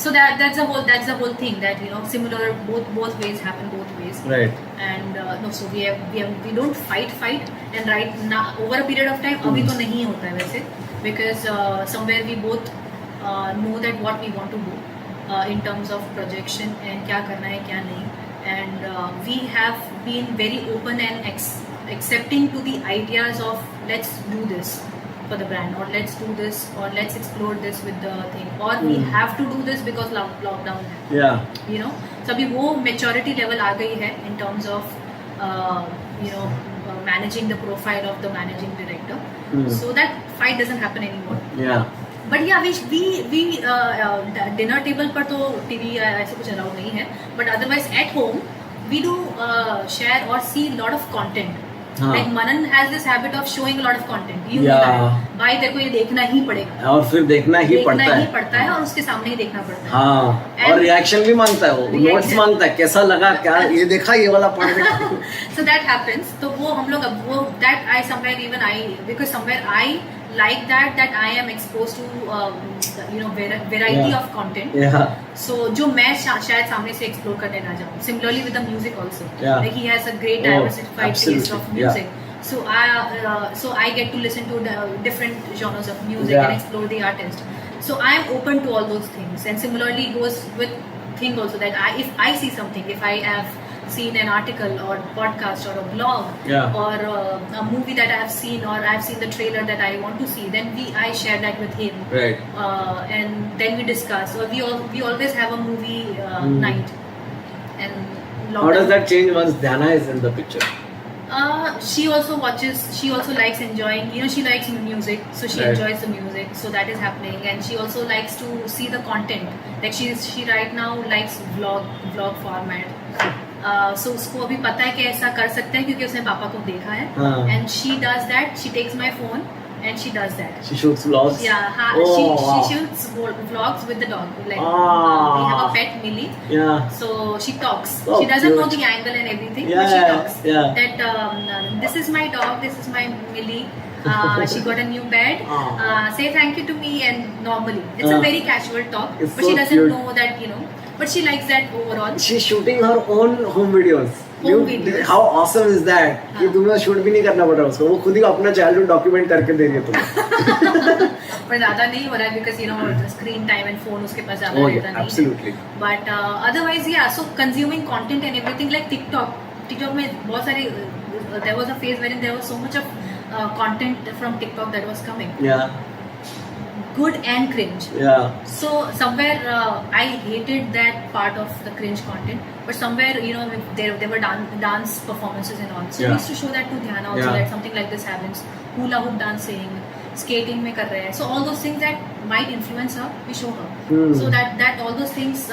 S2: So that's the whole thing that similar both ways happen both ways.
S1: Right.
S2: And so we don't fight and right now over a period of time अभी तो नहीं होता है वैसे because somewhere we both know that what we want to do in terms of projection and क्या करना है क्या नहीं, and we have been very open and accepting to the ideas of let's do this for the brand or let's do this or let's explore this with the thing or we have to do this because lockdown है. So अभी वो maturity level आ गई है in terms of managing the profile of the managing director. So that fight doesn't happen anymore. But we dinner table पर तो TV ऐसे कुछ allowed नहीं है, but otherwise at home we do share or see a lot of content. Like Manan has this habit of showing a lot of content. You know that. भाई तेरे को ये देखना ही पड़ेगा.
S1: और फिर देखना ही पड़ता है
S2: और उसके सामने ही देखना पड़ता है.
S1: हाँ. और रिएक्शन भी मांगता है वो. नोट्स मांगता है. कैसा लगा क्या ये देखा ये वाला पढ़ देखा.
S2: So that happens. तो वो हम लोग वो that I somewhere even because somewhere I like that I am exposed to variety of content. So जो मैं शायद सामने से explore करने ना जाऊँ. Similarly with the music also. Like he has a great diversified taste of music. So I get to listen to the different genres of music and explore the artist. So I am open to all those things. And similarly goes with thing also that if I see something, if I have seen an article or podcast or a blog or a movie that I have seen or I have seen the trailer that I want to see, then I share that with him.
S1: Right.
S2: And then we discuss. Or we always have a movie night. And
S1: how does that change once Dhyana is in the picture?
S2: She also watches. She also likes enjoying. She likes music, so she enjoys the music. So that is happening, and she also likes to see the content. Like she right now likes vlog format. So उसको अभी पता है कि ऐसा कर सकते हैं क्योंकि उसने पापा को देखा है. And she does that. She takes my phone and she does that.
S1: She shoots vlogs.
S2: She shoots vlogs with the dog. Like we have a pet Millie. So she talks. She doesn't know the angle and everything, but she talks. That this is my dog. This is my Millie. She got a new bed. Say thank you to me and normally it's a very casual talk, but she doesn't know that but she likes that overall.
S1: She's shooting her own home videos.
S2: videos.
S1: How awesome is that? कि तुम्हें shoot भी नहीं करना पड़ रहा उसको, वो खुद ही अपना चाइल्डहुड डॉक्यूमेंट करके दे रही है तुम्हें.
S2: पर ज़्यादा नहीं हो रहा है because you know screen time and phone उसके पास ज़्यादा रहता नहीं.
S1: Absolutely.
S2: But otherwise yeah, so consuming content and everything like TikTok में बहुत सारे there was a phase wherein there was so much of content from TikTok that was coming.
S1: Yeah.
S2: Good and cringe.
S1: Yeah.
S2: So somewhere I hated that part of the cringe content, but somewhere you know there were dance performances and all. So we used to show that to Dhyana also that something like this happens. Hula hoop dancing, skating में कर रहे हैं. So all those things that might influence her, we show her. So that all those things,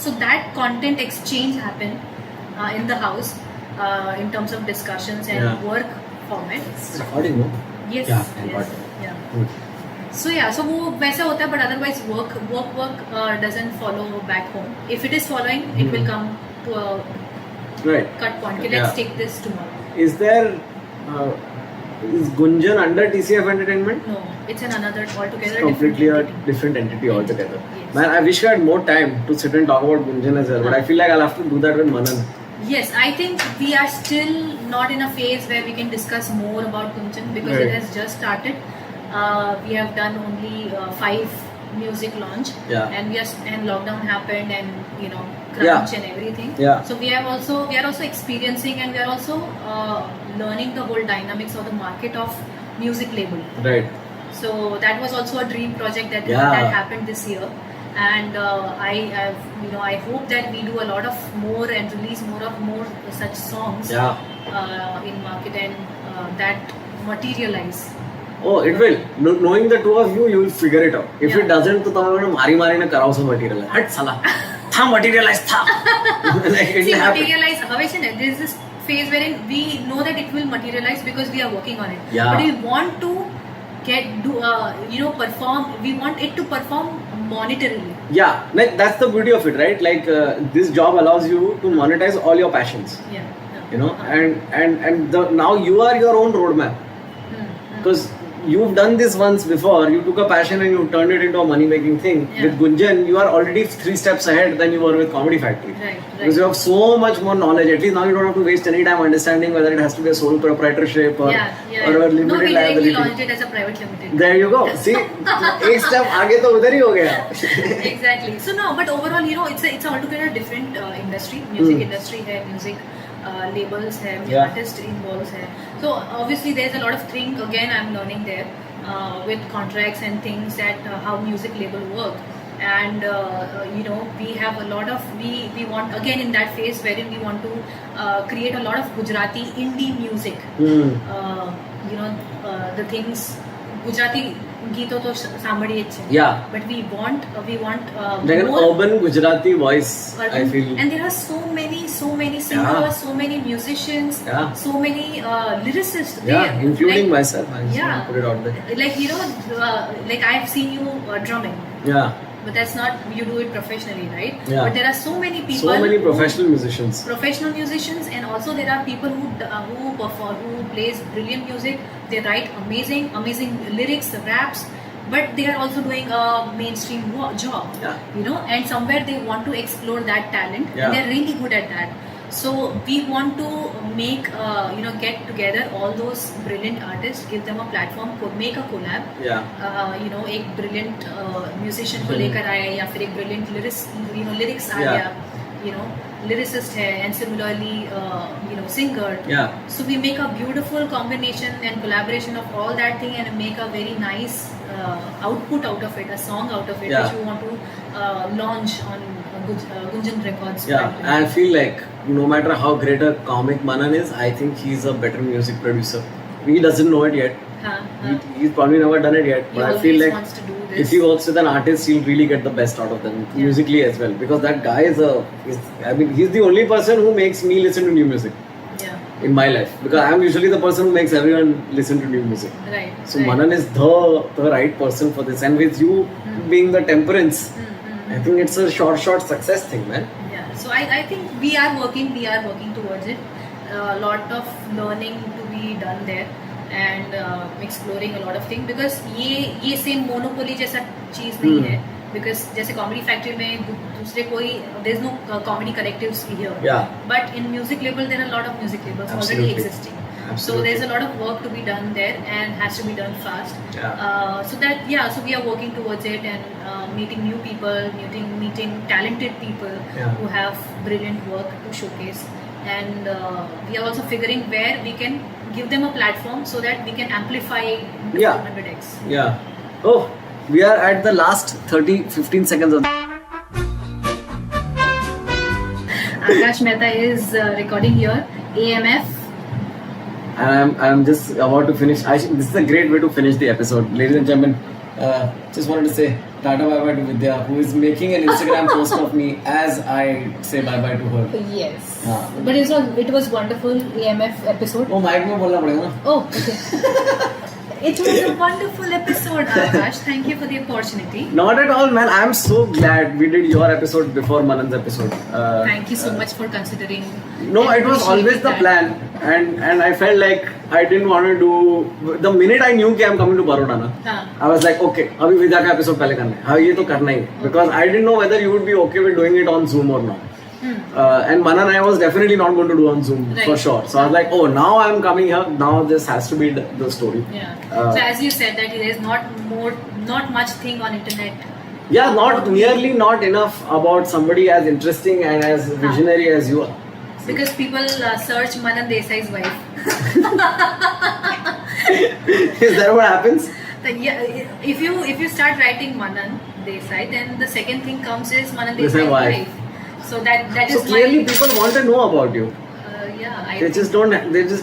S2: so that content exchange happened in the house in terms of discussions and work format.
S1: It's recording, no?
S2: Yes.
S1: Yes.
S2: Yeah.
S1: Good.
S2: So yeah, so वो वैसा होता है, but otherwise work doesn't follow back home. If it is following, it will come to a cut point. Okay, let's take this tomorrow.
S1: Is there is Gunjan under TCF Entertainment?
S2: No, it's another altogether
S1: Completely a
S2: different
S1: different entity altogether.
S2: Yes.
S1: Man, I wish I had more time to sit and talk about Gunjan as well, but I feel like I'll have to do that with Manan.
S2: Yes, I think we are still not in a phase where we can discuss more about Gunjan because it has just started. We have done only 5 music launch, and lockdown happened, and you know crunch and everything. So we are also experiencing, and we are also learning the whole dynamics of the market of music label.
S1: Right.
S2: So that was also a dream project that happened this year, and I hope that we do a lot of more and release more such songs in market, and that materialize.
S1: Oh, it will. Knowing the two of you, you will figure it out. If it doesn't, तो तुम्हें मारी ना कराओ सब materialize. हट साला. था materialize था.
S2: See, materialize. हमेशा नहीं. There is this phase wherein we know that it will materialize because we are working on it.
S1: Yeah.
S2: But we want to perform. We want it to perform monetarily.
S1: Yeah, like that's the beauty of it, right? Like this job allows you to monetize all your passions.
S2: Yeah.
S1: You know, and now you are your own roadmap. Because you've done this once before, you took a passion and you turned it into a money-making thing. With Gunjan, you are already 3 steps ahead than you were with Comedy Factory.
S2: Right.
S1: Because you have so much more knowledge. At least now you don't have to waste any time understanding whether it has to be a sole proprietorship or a limited
S2: no, we
S1: liability.
S2: directly launched it as a private limited.
S1: There you go. See, एक step आगे तो उधर ही हो गया.
S2: Exactly. So no, but overall, you know, it's altogether different industry. Music industry है, music labels है, artist involves है. So obviously there's a lot of things again I'm learning there with contracts and things that how music label work. And we have a lot of we want again in that phase wherein we want to create a lot of Gujarati indie music. The things Gujarati गीतों तो सांभळीએ જ છે. But we want
S1: like an urban Gujarati voice. I feel.
S2: And there are so many singers, so many musicians, so many lyricists there.
S1: Including myself. I just want to put it out there.
S2: Like like I've seen you drumming. But that's not, you do it professionally, right? But there are so many people.
S1: So many professional musicians.
S2: Professional musicians, and also there are people who perform, who plays brilliant music. They write amazing lyrics, raps, but they are also doing a mainstream job. And somewhere they want to explore that talent, and they're really good at that. So we want to make get together all those brilliant artists, give them a platform, make a collab. एक brilliant musician को लेकर आया या फिर एक brilliant lyrics आ गया, lyricist है, and similarly singer. So we make a beautiful combination and collaboration of all that thing and make a very nice output out of it, a song out of it, which we want to launch on Gunjan Records.
S1: And I feel like no matter how great a comic Manan is, I think he's a better music producer. He doesn't know it yet. He's probably never done it yet. But I feel like if he works with an artist, he'll really get the best out of them musically as well. Because that guy he's the only person who makes me listen to new music. In my life, because I am usually the person who makes everyone listen to new music.
S2: Right.
S1: So Manan is the right person for this, and with you being the temperance, I think it's a short success thing, man.
S2: So I think we are working towards it. A lot of learning to be done there, and exploring a lot of things, because ये same monopoly जैसा चीज नहीं है. Because जैसे Comedy Factory में दूसरे कोई there's no comedy collectives here.
S1: Yeah.
S2: But in music label there are a lot of music labels
S1: Absolutely.
S2: already existing.
S1: Absolutely.
S2: So there's a lot of work to be done there and has to be done fast.
S1: Yeah.
S2: So we are working towards it and meeting new people, meeting talented people
S1: Yeah.
S2: who have brilliant work to showcase. And we are also figuring where we can give them a platform so that we can amplify
S1: Yeah.
S2: 100x.
S1: Yeah. Oh, we are at the last 15 seconds of.
S2: Akash Mehta is recording here. AMF.
S1: And I'm just about to finish. This is a great way to finish the episode, ladies and gentlemen. Just wanted to say tata bye bye to Vidya, who is making an Instagram post of me as I say bye bye to her.
S2: Yes.
S1: हाँ.
S2: But it was wonderful AMF episode.
S1: वो mic में बोलना पड़ेगा ना.
S2: Oh, okay. It was a wonderful episode, Akash. Thank you for the opportunity.
S1: Not at all, man. I'm so glad we did your episode before Manan's episode.
S2: Thank you so much for considering.
S1: No, it was always the plan, and I felt like I didn't want to do. The minute I knew that I'm coming to Baroda, na,
S2: हाँ.
S1: I was like, okay, अभी विद्या का episode पहले करना है. हाँ, ये तो करना ही. Because I didn't know whether you would be okay with doing it on Zoom or not. And Manan I was definitely not going to do on Zoom
S2: Right.
S1: for sure. So I was like, oh, now I'm coming here. Now this has to be the story.
S2: Yeah.
S1: Uh,
S2: So as you said that there is not much thing on internet.
S1: Yeah, not enough about somebody as interesting and as visionary as you are.
S2: Because people search Manan Desai's wife.
S1: Is that what happens?
S2: Then, yeah, if you start writing Manan Desai, then the second thing comes is Manan
S1: Desai
S2: Desai's
S1: wife.
S2: wife. So that is
S1: So clearly
S2: my,
S1: people want to know about you.
S2: yeah.
S1: They
S2: think-
S1: just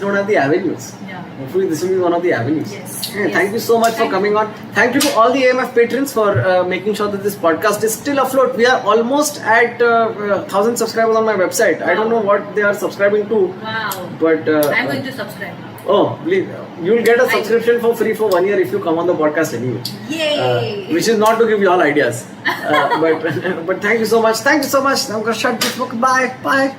S1: don't have the avenues.
S2: Yeah.
S1: Hopefully this will be one of the avenues.
S2: Yes.
S1: Yeah,
S2: Yes.
S1: Thank you so much for coming on. Thank you to all the AMF patrons for making sure that this podcast is still afloat. We are almost at 1,000 subscribers on my website. I don't know what they are subscribing to,
S2: Wow.
S1: but
S2: I'm going to subscribe now.
S1: oh, please, you'll get a subscription for free for 1 year if you come on the podcast anyway.
S2: Yay!
S1: Which is not to give you all ideas, but thank you so much. Thank you so much. I'm gonna shut this book. Bye.